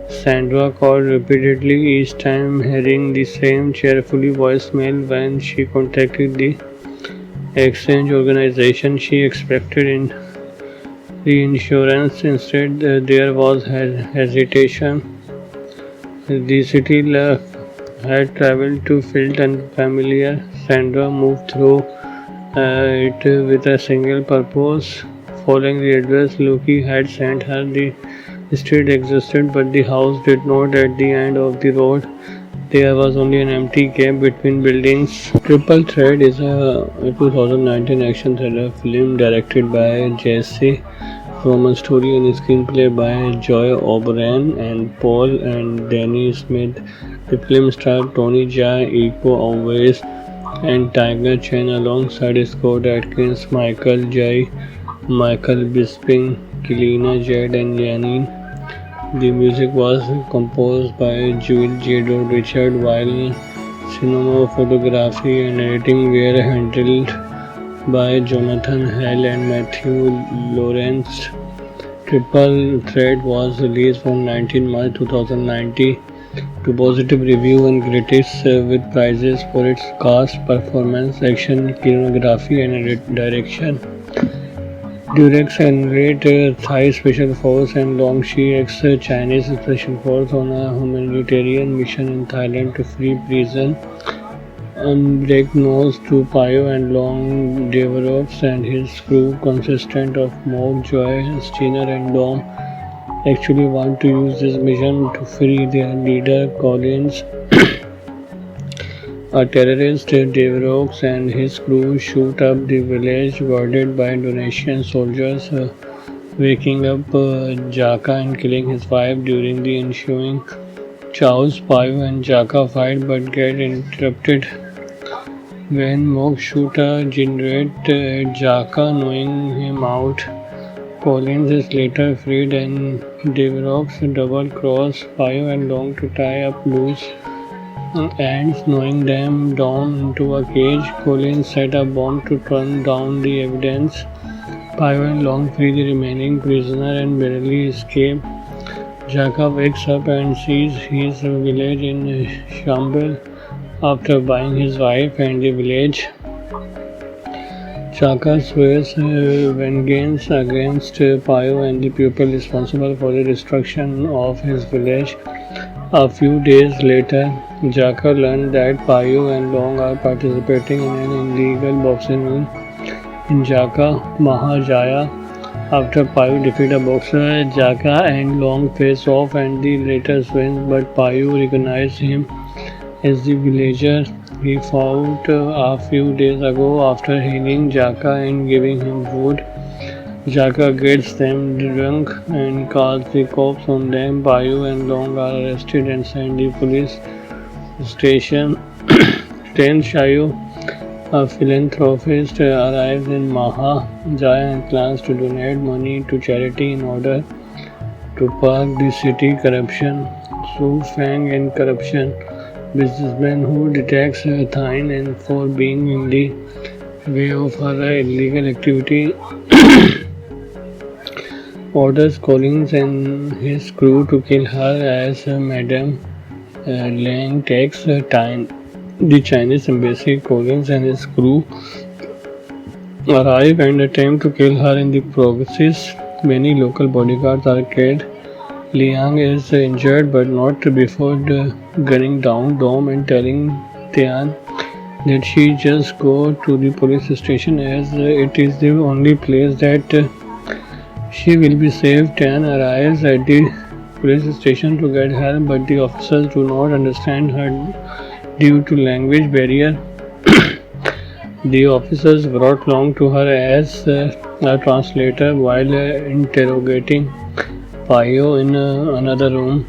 Sandra called repeatedly, each time hearing the same cheerfully voicemail. When she contacted the exchange organization she expected in reinsurance, instead there was hesitation. The city had traveled to felt unfamiliar. Sandra moved through it with a single purpose. Following the address Lucky had sent her, the street existed, but the house did not. At the end of the road, there was only an empty gap between buildings. Triple Threat is a 2019 action thriller film directed by Jesse Roman, story and screenplay by Joy O'Brien and Paul and Danny Smith. The film starred Tony Jaa, Iko Uwais, and Tiger Chen alongside Scott Adkins, Michael Jai, Michael Bisping, Kelina Jed, and Janine. The music was composed by Joel J. Richard, while cinematography and editing were handled by Jonathan Hale and Matthew Lawrence. Triple Threat was released on 19 March 2019 to positive review and critics with prizes for its cast, performance, action, choreography, and direction. Durex and Great Thai Special Force and Longxi ex-Chinese Special Force on a humanitarian mission in Thailand to free prison unbeknownst to Pio and Long, Deverox and his crew, consistent of Moog, Joy, Steiner, and Dom, actually want to use this mission to free their leader Collins. A terrorist, Deverox, and his crew shoot up the village guarded by Donation soldiers, waking up Jaka and killing his wife during the ensuing chaos. Pio and Jaka fight but get interrupted when Moog shoot a generate Jaka, knowing him out. Collins is later freed and Deverox double cross Pio and Long to tie up loose ends, knowing them down into a cage. Collins set a bomb to turn down the evidence. Pio and Long free the remaining prisoner and barely escape. Jaka wakes up and sees his village in shambles after buying his wife and the village. Jaka swears vengeance against Pio and the people responsible for the destruction of his village. A few days later, Jaka learned that Pio and Long are participating in an illegal boxing ring in Jaka, Mahajaya. After Pio defeats a boxer, Jaka and Long face off and the latter wins, but Pio recognizes him as the villager he fought a few days ago. After healing Jaka and giving him food, Jaka gets them drunk and calls the cops on them. Pio and Long are arrested and sent to the police station. Ten Shayu, a philanthropist, arrives in Mahajaya and plans to donate money to charity in order to park the city corruption. Su Fang and corruption businessman who detects Thine and for being in the way of her illegal activity orders Collins and his crew to kill her as Madame Lang takes the Chinese embassy. Collins and his crew arrive and attempt to kill her in the process. Many local bodyguards are killed. Liang is injured but not before gunning down Dom and telling Tian that she just go to the police station as it is the only place that she will be safe. Tian arrives at the police station to get her, but the officers do not understand her due to language barrier. The officers brought Long to her as a translator while interrogating Pio in another room.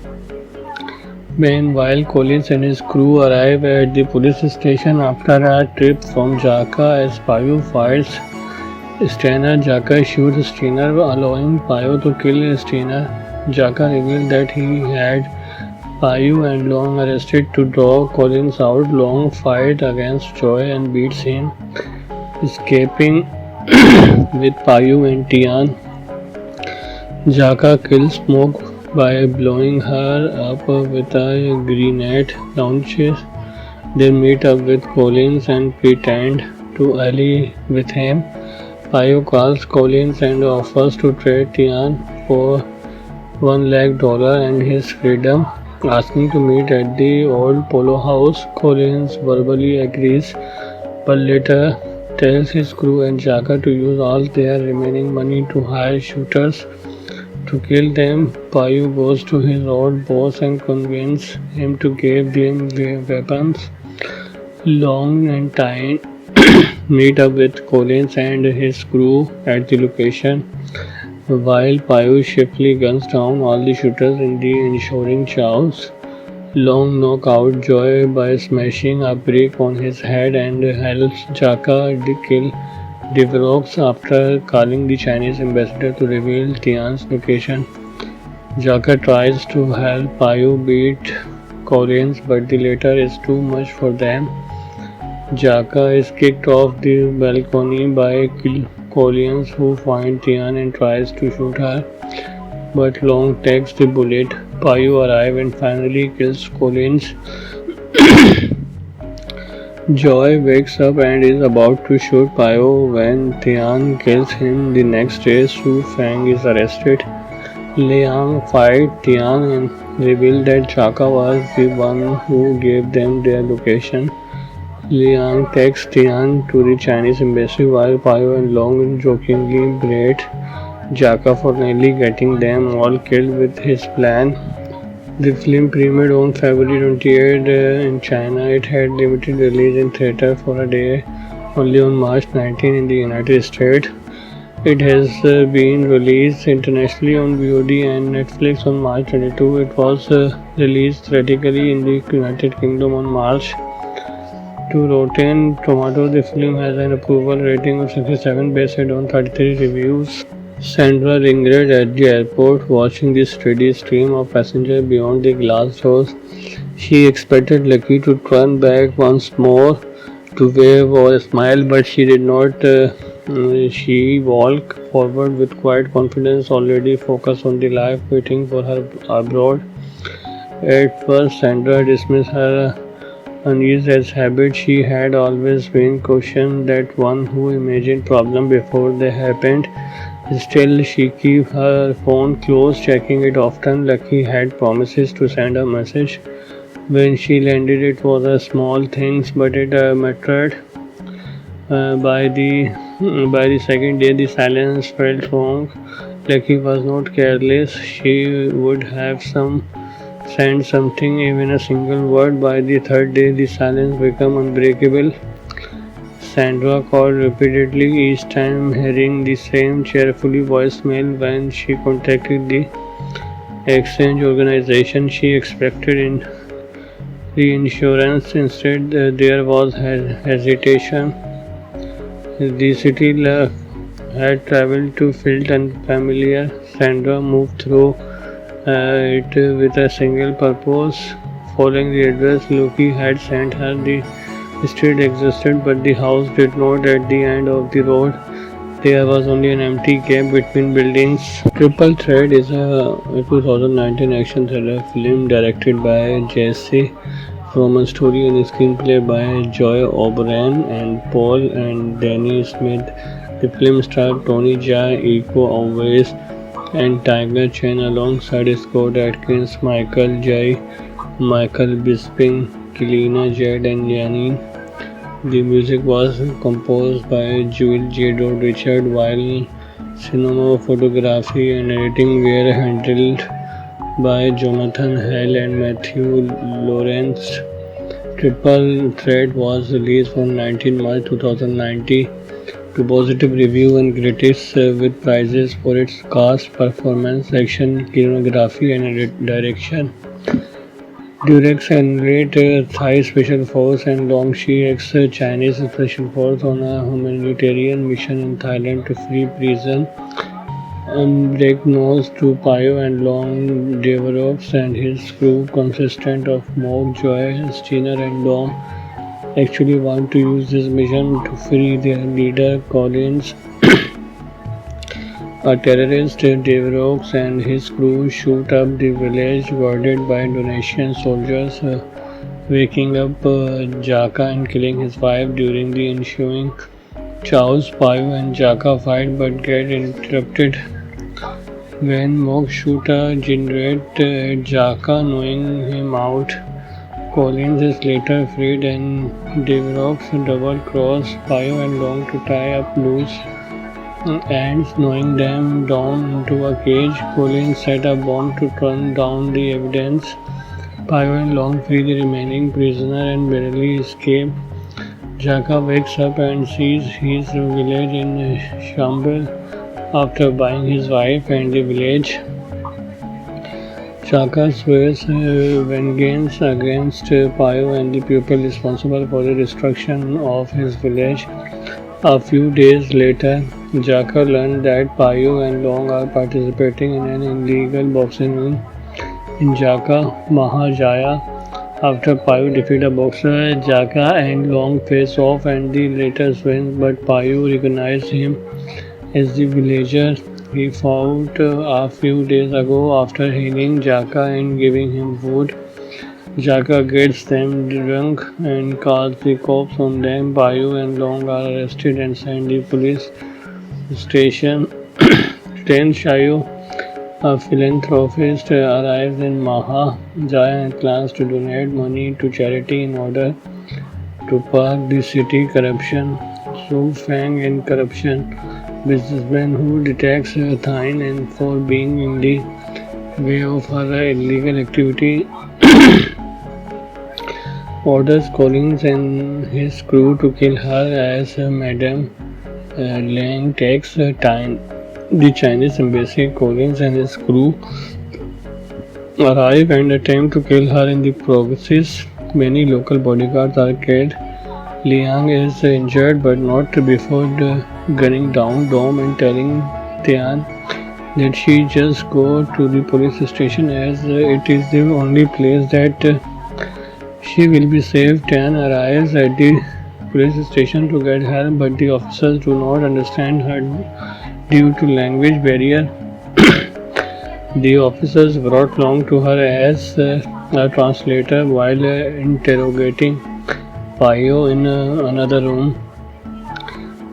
Meanwhile, Collins and his crew arrive at the police station after a trip from Jaka. As Pio fights Steiner, Jaka shoots Steiner, allowing Pio to kill Steiner. Jaka revealed that he had Pio and Long arrested to draw Collins out. Long fight against Joy and beats him, escaping with Pio and Tian. Jaka kills Moog by blowing her up with a grenade launcher. They meet up with Collins and pretend to ally with him. Pio calls Collins and offers to trade Tian for $1 lakh and his freedom, asking to meet at the old polo house. Collins verbally agrees, but later tells his crew and Jaka to use all their remaining money to hire shooters to kill them. Pio goes to his old boss and convinces him to give them weapons. Long and Tyne meet up with Collins and his crew at the location, while Pio swiftly guns down all the shooters in the ensuing chaos. Long knocks out Joy by smashing a brick on his head and helps Jaka kill Deverox after calling the Chinese ambassador to reveal Tian's location. Jaka tries to help Pio beat Collins, but the latter is too much for them. Jaka is kicked off the balcony by Collins, who finds Tian and tries to shoot her, but Long takes the bullet. Pio arrives and finally kills Collins. Joy wakes up and is about to shoot Pio when Tian kills him. The next day, Su Fang is arrested. Liang fights Tian and reveals that Jaka was the one who gave them their location. Liang texts Tian to the Chinese embassy while Pio and Long jokingly berate Jaka for nearly getting them all killed with his plan. The film premiered on February 28 in China. It had limited release in theatre for a day only on March 19 in the United States. It has been released internationally on VOD and Netflix on March 22. It was released theatrically in the United Kingdom on March. To Rotten Tomatoes, the film has an approval rating of 67 based on 33 reviews. Sandra lingered at the airport, watching the steady stream of passengers beyond the glass doors. She expected Lucky to turn back once more to wave or smile, but she did not. She walked forward with quiet confidence, already focused on the life waiting for her abroad. At first, Sandra dismissed her unease as habit. She had always been cautioned that one who imagined problems before they happened. Still, she kept her phone close, checking it often. Lucky had promises to send a message. When she landed, it was a small things, but it mattered. By the second day, the silence felt wrong. Lucky was not careless. She would have sent something, even a single word. By the third day, the silence became unbreakable. Sandra called repeatedly, each time hearing the same cheerfully voicemail. When she contacted the exchange organization, she expected in reinsurance. Instead, there was hesitation. The city had traveled to felt unfamiliar. Sandra moved through it with a single purpose. Following the address Loki had sent her, the street existed, but the house did not. At the end of the road, there was only an empty gap between buildings. Triple Threat is a 2019 action thriller film directed by Jesse from a story and screenplay by Joy O'Brien and Paul and Danny Smith. The film starred Tony Jaa, Iko Uwais, and Tiger Chen alongside Scott Atkins, Michael Jai, Michael Bisping, Kelina Jed, and Janine. The music was composed by Jewel J. Richard, while cinematography and editing were handled by Jonathan Hale and Matthew Lawrence. Triple Threat was released on 19 March 2019 to positive review and critics with prizes for its cast, performance, action, cinematography, and direction. Durex and Thai Special Force and Longxi ex-Chinese Special Force on a humanitarian mission in Thailand to free prison. Unbeknownst to Pio and Long, Deverox and his crew, consistent of Mog, Joy, Steiner, and Dom, actually want to use this mission to free their leader Collins. A terrorist, Deverox, and his crew shoot up the village guarded by Indonesian soldiers, waking up Jaka and killing his wife. During the ensuing chaos, Pio and Jaka fight but get interrupted when Mog shoot a generate Jaka, knowing him out. Collins is later freed and Deverox double-cross Pio and Long to tie up loose ends, knowing them down into a cage. Collins set a bomb to turn down the evidence. Pio and Long free the remaining prisoner and barely escape. Jaka wakes up and sees his village in shambles after buying his wife and the village. Jaka swears vengeance against Pio and the people responsible for the destruction of his village. A few days later, Jaka learned that Pio and Long are participating in an illegal boxing ring in Jaka, Mahajaya. After Pio defeats a boxer, Jaka and Long face off and the latter wins, but Pio recognizes him as the villager he fought a few days ago. After healing Jaka and giving him food, Jaka gets them drunk and calls the cops on them. Pio and Long are arrested and sent to the police station. Ten Shayo, a philanthropist, arrives in Maha Jaya and plans to donate money to charity in order to park the city corruption. Su Fang in corruption, businessman who detects Thine and for being in the way of her illegal activity, orders Collins and his crew to kill her as Madame Liang takes time. The Chinese embassy, Collins and his crew arrive and attempt to kill her in the process. Many local bodyguards are killed. Liang is injured but not before gunning down Dom and telling Tian that she just go to the police station as it is the only place that she will be safe. Tian arrives at the police station to get her, but the officers do not understand her due to language barrier. The officers brought Long to her as a translator while interrogating Payo in another room.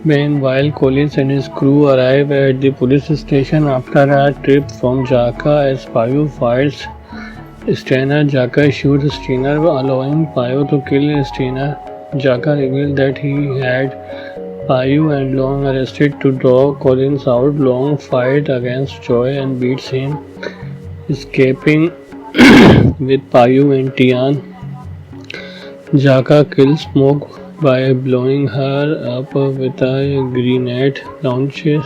Meanwhile, Collins and his crew arrive at the police station after a trip from Jaka as Payo fights Steiner. Jaka shoots Steiner, allowing Payo to kill Steiner. Jaka revealed that he had Payo and Long arrested to draw Collins out. Long fight against Joy and beats him, escaping with Payo and Tian. Jaka kills Smoke by blowing her up with a grenade launcher.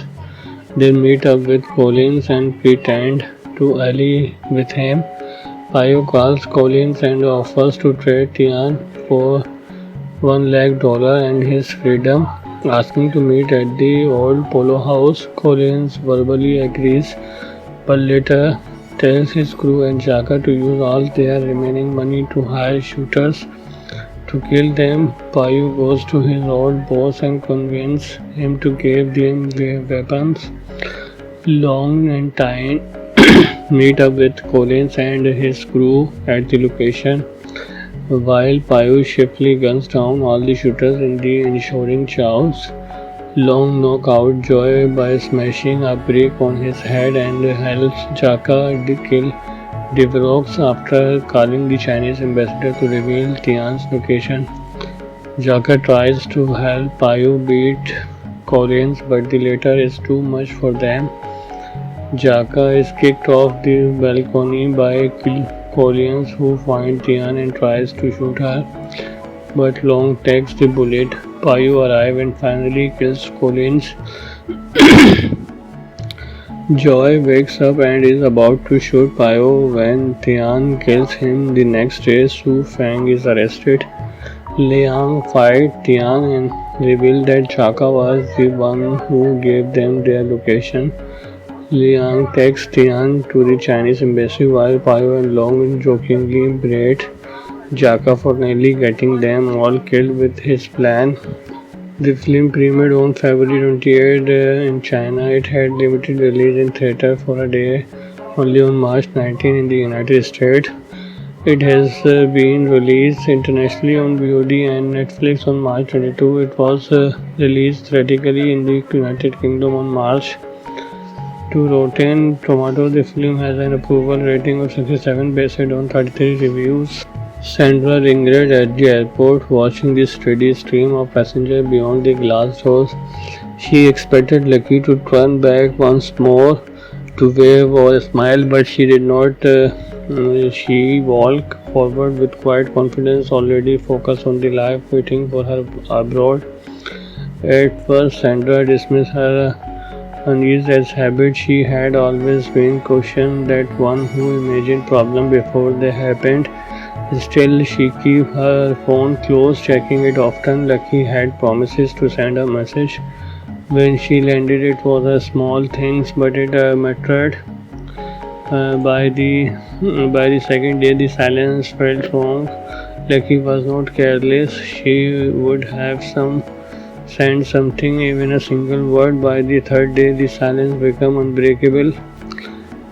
They meet up with Collins and pretend to ally with him. Payo calls Collins and offers to trade Tian for $1 lakh and his freedom, asking to meet at the old polo house. Collins verbally agrees, but later tells his crew and Jaka to use all their remaining money to hire shooters to kill them. Payo goes to his old boss and convinces him to give them weapons. Long and Tyne meet up with Collins and his crew at the location, while Payo swiftly guns down all the shooters in the ensuing chaos. Long knocks out Joy by smashing a brick on his head and helps Jaka kill Devrox after calling the Chinese ambassador to reveal Tian's location. Jaka tries to help Payo beat Collins, but the latter is too much for them. Jaka is kicked off the balcony by Collins, who finds Tian and tries to shoot her, but Long takes the bullet. Payo arrives and finally kills Collins. Joy wakes up and is about to shoot Payo when Tian kills him. The next day, Su Fang is arrested. Liang fights Tian and reveals that Jaka was the one who gave them their location. Liang takes Tian to the Chinese embassy while Payo and Long jokingly berate Jaka for nearly getting them all killed with his plan. The film premiered on February 28 in China. It had limited release in theatre for a day, only on March 19 in the United States. It has been released internationally on VOD and Netflix on March 22. It was released theatrically in the United Kingdom on March. To Rotten Tomatoes, the film has an approval rating of 67 based on 33 reviews. Sandra lingered at the airport, watching the steady stream of passengers beyond the glass doors. She expected Lucky to turn back once more to wave or smile, but she did not. She walked forward with quiet confidence, already focused on the life waiting for her abroad. At first, Sandra dismissed her unease as habit. She had always been cautioned that one who imagined problems before they happened. Still, she kept her phone close, checking it often. Lucky had promises to send a message. When she landed, it was a small things, but it mattered. By the second day, the silence felt wrong. Lucky was not careless. She would have sent something, even a single word. By the third day, the silence became unbreakable.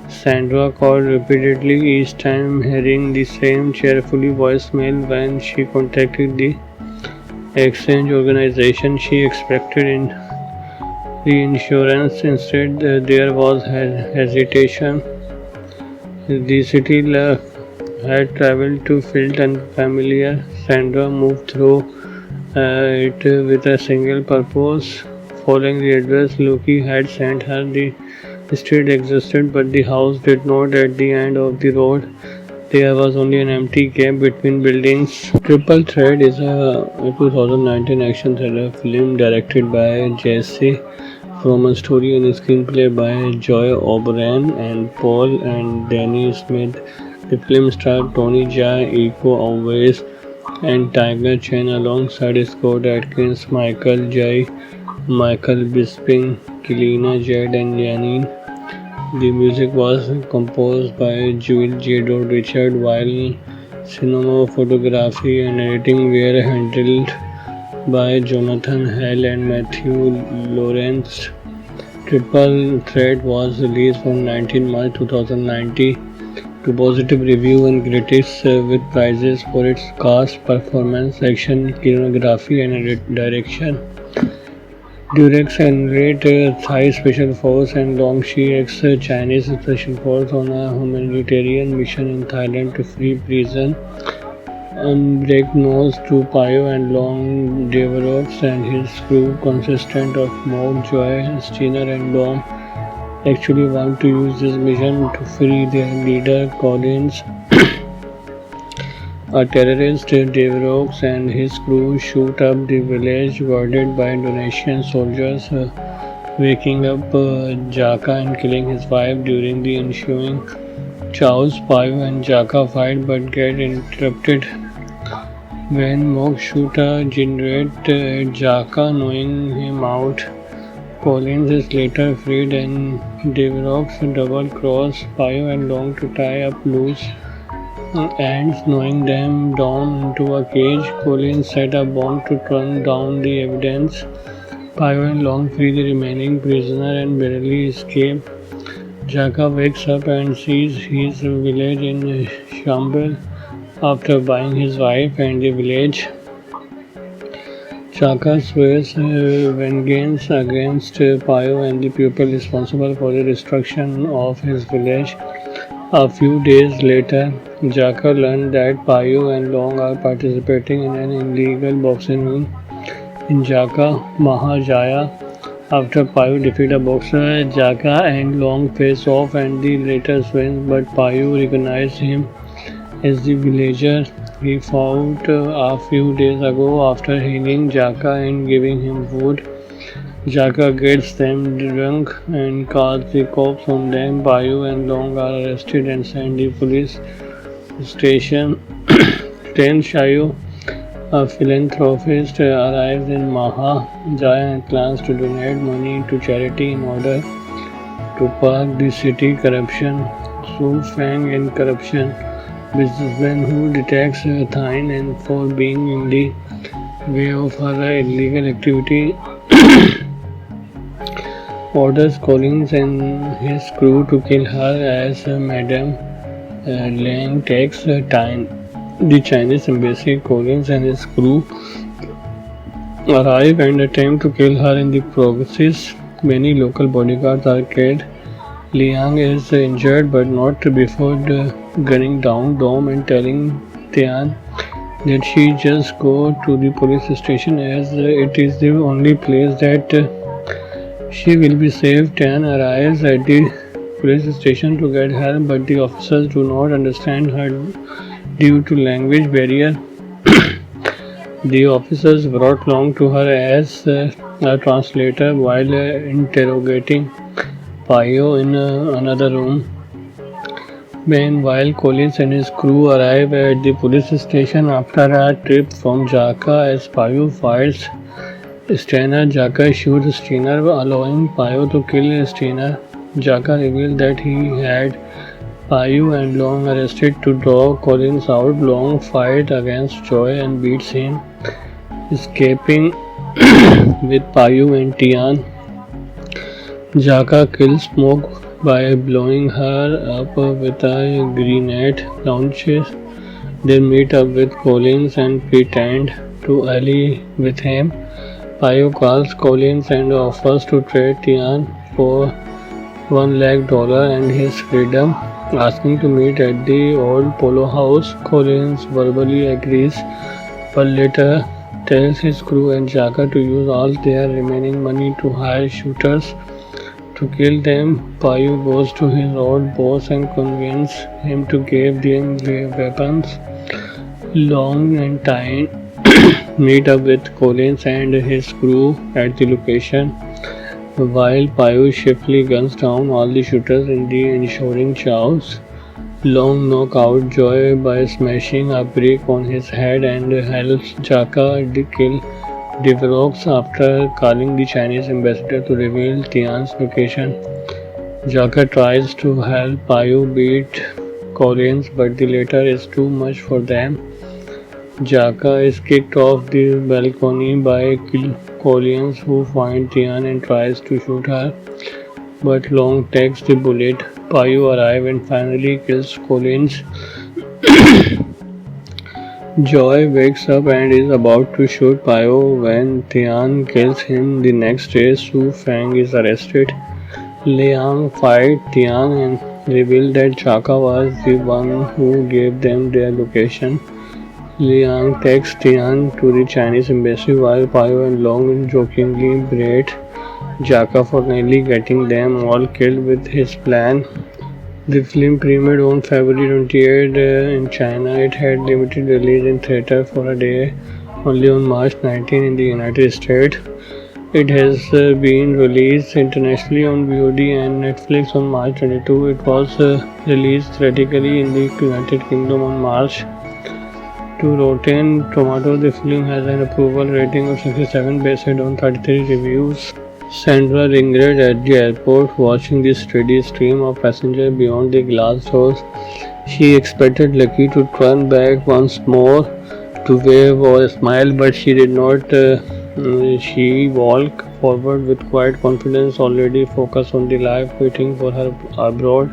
Sandra called repeatedly, each time hearing the same cheerfully voicemail. When she contacted the exchange organization, she expected reinsurance. Instead, there was hesitation. The city had traveled to felt unfamiliar. Sandra moved through it with a single purpose. Following the address Loki had sent her, the street existed, but the house did not. At the end of the road, there was only an empty gap between buildings. Triple Threat is a 2019 action thriller film directed by Jesse from a story and screenplay by Joy O'Brien and Paul and Danny Smith. The film starred Tony Jaa, Iko Uwais, and Tiger Chen alongside Scott Adkins, Michael Jai, Michael Bisping, Kilina Jed, and Janine. The music was composed by Jewel J. Richard, while cinematography and editing were handled by Jonathan Hale and Matthew Lawrence. Triple Threat was released on 19 March 2019 to positive review and critics with prizes for its cast, performance, action, choreography, and direction. Durex and Thai Special Force and Longxi ex-Chinese Special Force on a humanitarian mission in Thailand to free prison. Unbreaknose to Payo and Long Deverox and his crew consistent of Mog, Joy, Steiner and Dom actually want to use this mission to free their leader Collins. A terrorist, Deverox, and his crew shoot up the village guarded by donation soldiers, waking up Jaka and killing his wife during the ensuing chaos. Payo and Jaka fight but get interrupted when Mog shoot a generate Jaka, knowing him out. Collins is later freed and Deverox double cross Payo and Long to tie up loose ends, knowing them down into a cage. Collins set a bomb to turn down the evidence. Payo and Long free the remaining prisoner and barely escape. Jaka wakes up and sees his village in shambles after buying his wife and the village. Jaka swears vengeance against Payo and the people responsible for the destruction of his village. A few days later, Jaka learned that Payo and Long are participating in an illegal boxing ring in Jaka, Mahajaya. After Payo defeats a boxer, Jaka and Long face off and the latter wins, but Payo recognizes him as the villager he fought a few days ago. After healing Jaka and giving him food, Jaka gets them drunk and calls the cops on them. Payo and Long are arrested and sent to the police station. Ten Shayo, a philanthropist, arrives in Mahajaya and plans to donate money to charity in order to park the city corruption. Su Fang in corruption, businessman who detects Thine and for being in the way of her illegal activity, orders Collins and his crew to kill her as Madame Lang takes time. The Chinese embassy, Collins and his crew arrive and attempt to kill her in the process. Many local bodyguards are killed. Liang is injured but not before gunning down Dom and telling Tian that she just go to the police station as it is the only place that she will be safe. Tian arrives at the police station to get her, but the officers do not understand her due to language barrier. The officers brought Long to her as a translator while interrogating Payo in another room. Meanwhile, Collins and his crew arrive at the police station after a trip from Jaka. As Payo fights Steiner, Jaka shoots Steiner, allowing Payo to kill Steiner. Jaka revealed that he had Payo and Long arrested to draw Collins out. Long fight against Joy and beats him, escaping with Payo and Tian. Jaka kills Smoke by blowing her up with a grenade launcher. They meet up with Collins and pretend to ally with him. Payo calls Collins and offers to trade Tian for $1 lakh and his freedom, asking to meet at the old polo house. Collins verbally agrees, but later tells his crew and Jaka to use all their remaining money to hire shooters to kill them. Payu goes to his old boss and convinces him to give them their weapons. Long and Tyne meet up with Collins and his crew at the location, while Payu swiftly guns down all the shooters in the ensuing chaos. Long knocks out Joy by smashing a brick on his head and helps Jaka kill Deverox after calling the Chinese ambassador to reveal Tian's location. Jaka tries to help Payu beat Collins, but the latter is too much for them. Jaka is kicked off the balcony by Collins, who finds Tian and tries to shoot her, but Long takes the bullet. Payu arrives and finally kills Collins. Joy wakes up and is about to shoot Payu when Tian kills him. The next day, Su Feng is arrested. Liang fights Tian and reveals that Jaka was the one who gave them their location. Liang takes Tian to the Chinese embassy while Payu and Long jokingly berate Jaka for nearly getting them all killed with his plan. The film premiered on February 28 in China. It had limited release in theatre for a day, only on March 19 in the United States. It has been released internationally on VOD and Netflix on March 22. It was released theatrically in the United Kingdom on March. To Rotten Tomatoes, the film has an approval rating of 67 based on 33 reviews. Sandra lingered at the airport watching the steady stream of passengers beyond the glass doors. She expected Lucky to turn back once more to wave or smile, but she did not. She walked forward with quiet confidence, already focused on the life waiting for her abroad.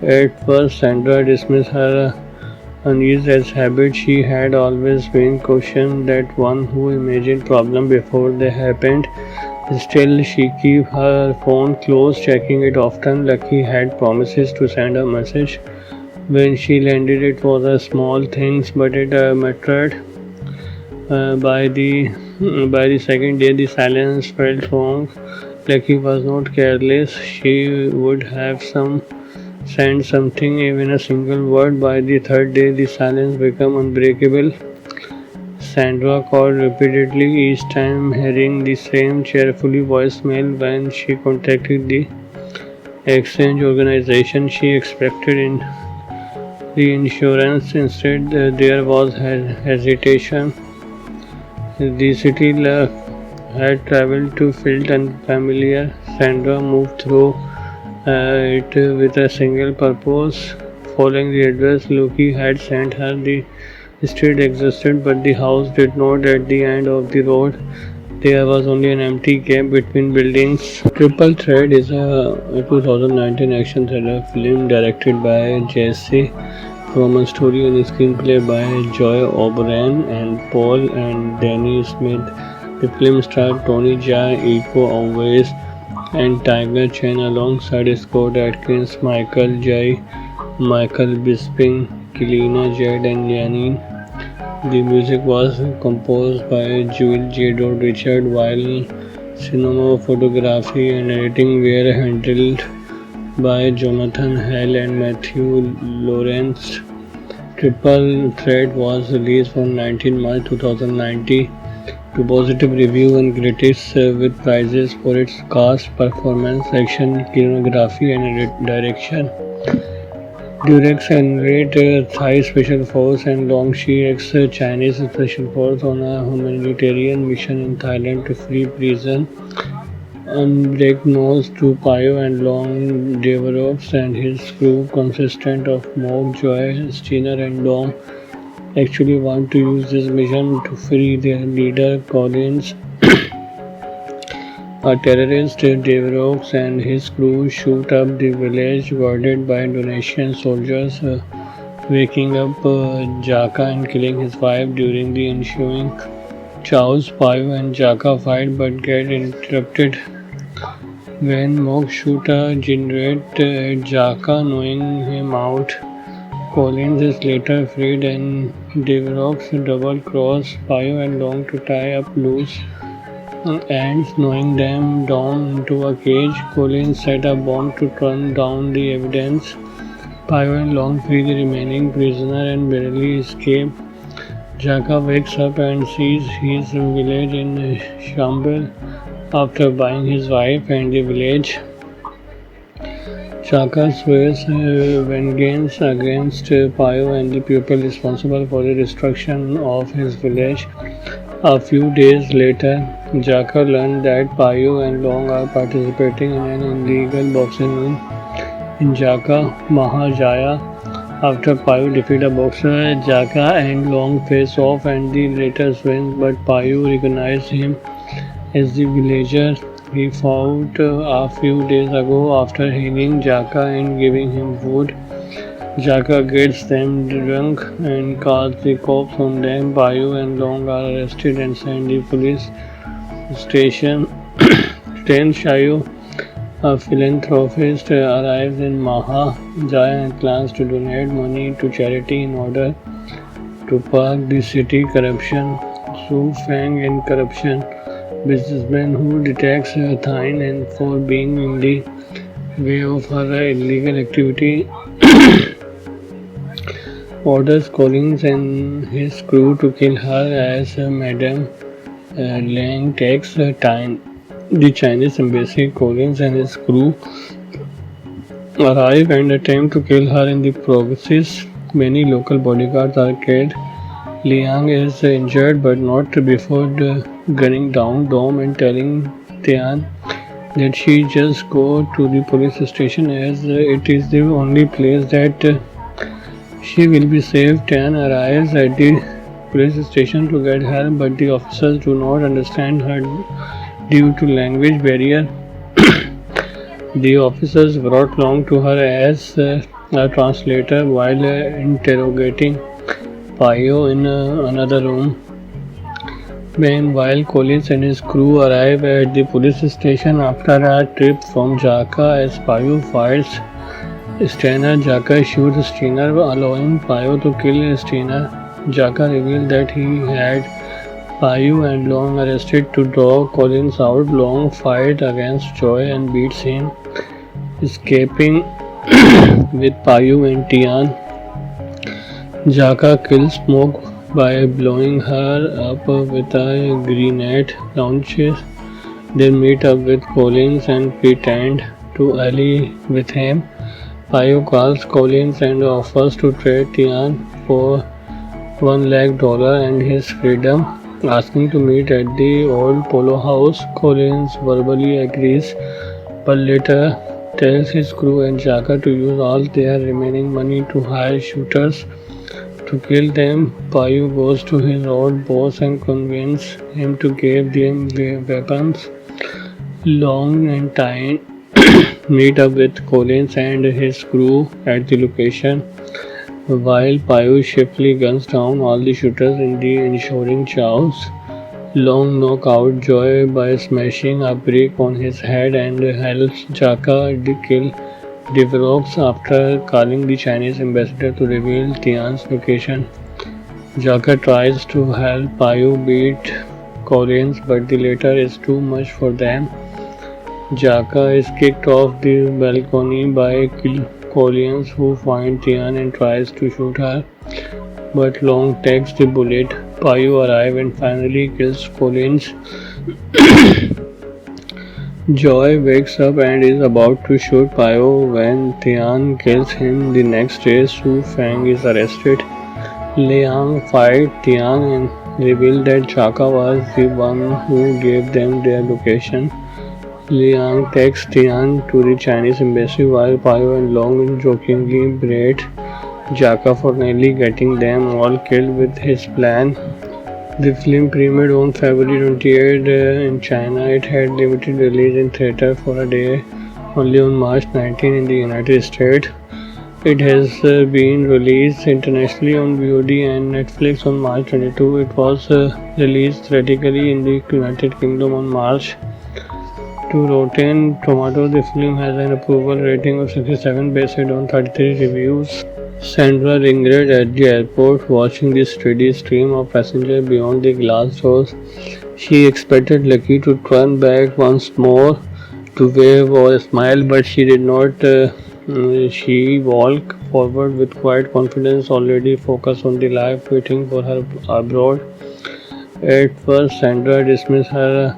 At first, Sandra dismissed her unease as habit. She had always been cautioned that one who imagined problems before they happened. Still, she kept her phone close, checking it often. Lucky had promises to send a message. When she landed, it was a small thing, but it mattered. By the second day, the silence felt wrong. Lucky was not careless. She would have sent something, even a single word. By the third day, the silence became unbreakable. Sandra called repeatedly, each time hearing the same cheerfully voicemail. When she contacted the exchange organization, she expected in reinsurance. Instead, there was hesitation. The city had traveled to field unfamiliar. Sandra moved through it with a single purpose. Following the address Lucky had sent her, the street existed, but the house did not. At the end of the road, there was only an empty gap between buildings. Triple Threat is a 2019 action thriller film directed by Jesse Roman, story and screenplay by Joy O'Brien and Paul and Danny Smith. The film starred Tony Jaa, Iko Uwais, and Tiger Chen alongside Scott Adkins, Michael Jai, Michael Bisping, Kelina Jed, and Janine. The music was composed by Jewel J. Richard, while cinematography and editing were handled by Jonathan Hale and Matthew Lawrence. Triple Threat was released on 19 March 2019 to positive reviews and critics with prizes for its cast, performance, action, cinematography, and direction. Durex and Thai Special Force and Long Shi ex Chinese Special Force on a humanitarian mission in Thailand to free prison. Unbeknownst to Payu and Long, Deverox and his crew, consistent of Mog, Joy, Steiner, and Dom, actually want to use this mission to free their leader Collins. A terrorist, Deverox, and his crew shoot up the village guarded by Indonesian soldiers, waking up Jaka and killing his wife. During the ensuing chaos, Payu and Jaka fight but get interrupted when Mog shoot a generate at Jaka, knowing him out. Collins is later freed and Devereaux double-cross Pio and Long to tie up loose ends, knowing them down into a cage. Collins set a bomb to turn down the evidence. Pio and Long free the remaining prisoner and barely escape. Jaka wakes up and sees his village in shambles after buying his wife and the village. Jaka swears vengeance against Pio and the people responsible for the destruction of his village. A few days later, Jaka learned that Pio and Long are participating in an illegal boxing ring in Jaka, Mahajaya. After Pio defeats a boxer, Jaka and Long face off and the latter wins, but Pio recognizes him as the villager he fought a few days ago. After healing Jaka and giving him food, Jaka gets them drunk and calls the cops on them. Pio and Long are arrested and sent to the police station. Ten Shayo, a philanthropist, arrives in Mahajaya and plans to donate money to charity in order to park the city corruption. Su Feng in corruption, businessman who detects Thine and for being in the way of her illegal activity, orders Collins and his crew to kill her as Madame Lang takes time. The Chinese embassy, Collins and his crew arrive and attempt to kill her in the process. Many local bodyguards are killed. Liang is injured but not before gunning down Dom and telling Tian that she just go to the police station as it is the only place that she will be safe. Tian arrives at the police station to get her, but the officers do not understand her due to language barrier. The officers brought Long to her as a translator while interrogating Pio in another room. Meanwhile, Collins and his crew arrive at the police station after a trip from Jaka. As Pio fights Steiner, Jaka shoots Steiner, allowing Pio to kill Steiner. Jaka revealed that he had Pio and Long arrested to draw Collins out. Long fights against Joy and beats him, escaping with Pio and Tian. Jaka kills Smoke by blowing her up with a grenade launcher. They meet up with Collins and pretend to ally with him. Pio calls Collins and offers to trade Tian for $1 lakh and his freedom, asking to meet at the old polo house. Collins verbally agrees, but later tells his crew and Jaka to use all their remaining money to hire shooters to kill them. Pio goes to his old boss and convinces him to give them weapons. Long and Tyne meet up with Collins and his crew at the location, while Pio swiftly guns down all the shooters in the ensuing chaos. Long knocks out Joy by smashing a brick on his head and helps Jaka kill Devereaux after calling the Chinese ambassador to reveal Tian's location. Jaka tries to help Pio beat Collins, but the latter is too much for them. Jaka is kicked off the balcony by Collins, who finds Tian and tries to shoot her, but Long takes the bullet. Pio arrives and finally kills Collins. Joy wakes up and is about to shoot Pio when Tian kills him. The next day, Su Feng is arrested. Liang fights Tian and reveals that Jaka was the one who gave them their location. Liang takes Tian to the Chinese embassy while Pio and Long jokingly berate Jaka for nearly getting them all killed with his plan. The film premiered on February 28 in China. It had limited release in theatre for a day, only on March 19 in the United States. It has been released internationally on VOD and Netflix on March 22. It was released theatrically in the United Kingdom on March. To Rotten Tomatoes, the film has an approval rating of 67 based on 33 reviews. Sandra lingered at the airport, watching the steady stream of passengers beyond the glass doors. She expected Lucky to turn back once more to wave or smile, but she did not. She walked forward with quiet confidence, already focused on the life waiting for her abroad. At first, Sandra dismissed her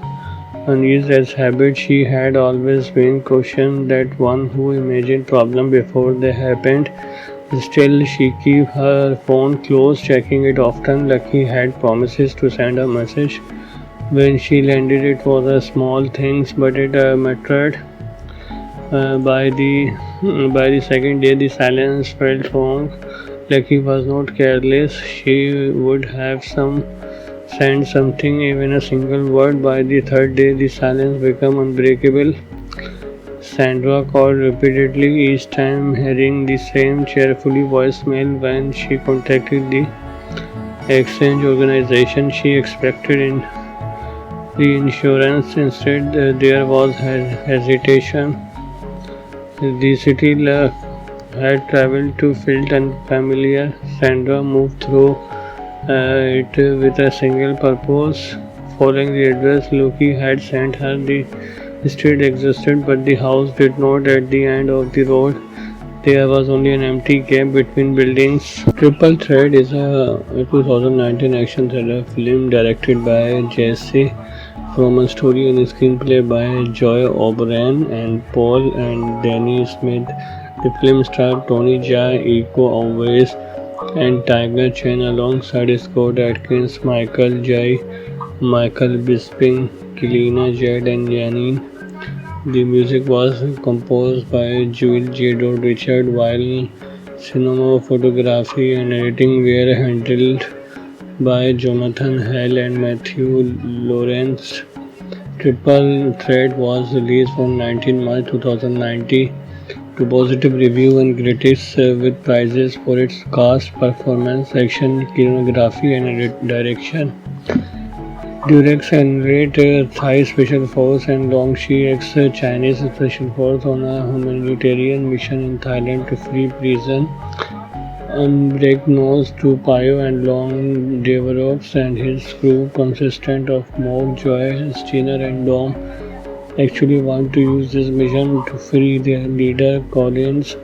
unease as habit. She had always been cautioned that one who imagined problems before they happened. Still, she kept her phone close, checking it often. Lucky had promises to send a message when she landed. It was a small things, but it mattered. By the second day, the silence felt wrong. Lucky was not careless. She would have sent something, even a single word. By the third day, the silence became unbreakable. Sandra called repeatedly, each time hearing the same cheerfully voicemail. When she contacted the exchange organization, she expected in the insurance. Instead, there was hesitation. The city had traveled to felt unfamiliar. Sandra moved through it with a single purpose. Following the address Loki had sent her, the street existed, but the house did not. At the end of the road, there was only an empty gap between buildings. Triple Threat is a 2019 action thriller film directed by Jesse from a story and screenplay by Joy O'Brien and Paul and Danny Smith. The film starred Tony Jaa, Iko Uwais, and Tiger Chen alongside Scott Atkins, Michael Jai, Michael Bisping, Kilina Jed, and Janine. The music was composed by Jewel J. Richard, while cinematography and editing were handled by Jonathan Hale and Matthew Lawrence. Triple Threat was released on 19 March 2019 to positive review and critics with prizes for its cast, performance, action, cinematography, and direction. Durex narrate Thai Special Force and Longxi ex-Chinese Special Force on a humanitarian mission in Thailand to free prison unbeknownst to Pio and Long Deverox and his crew consistent of Mog, Joy, Steiner and Dom actually want to use this mission to free their leader Collins.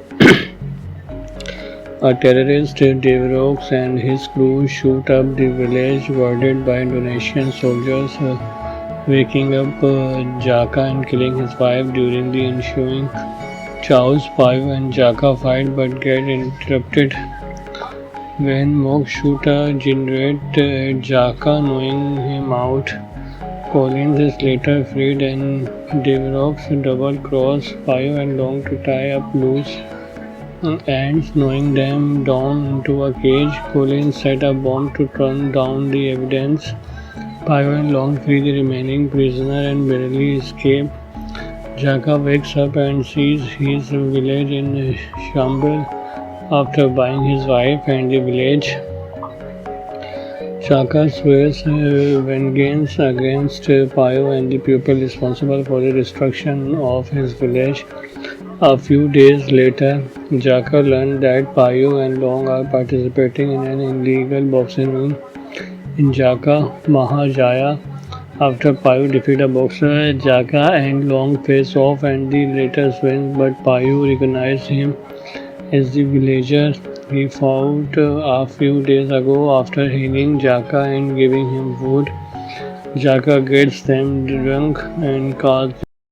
A terrorist, Deverox, and his crew shoot up the village guarded by Indonesian soldiers, waking up Jaka and killing his wife during the ensuing chaos. Pio and Jaka fight but get interrupted when Mog shoot a generate Jaka, knowing him out. Collins is later freed and Deverox double cross Pio and Long to tie up loose ends, knowing them down into a cage. Collins set a bomb to turn down the evidence. Pio and Long free the remaining prisoner and barely escape. Jaka wakes up and sees his village in shambles after buying his wife and the village. Jaka swears vengeance against Pio and the people responsible for the destruction of his village. A few days later, Jaka learned that Pio and Long are participating in an illegal boxing ring in Jaka, Mahajaya. After Pio defeats a boxer, Jaka and Long face off and the latter wins, but Pio recognizes him as the villager he fought a few days ago. After healing Jaka and giving him food, Jaka gets them drunk and calls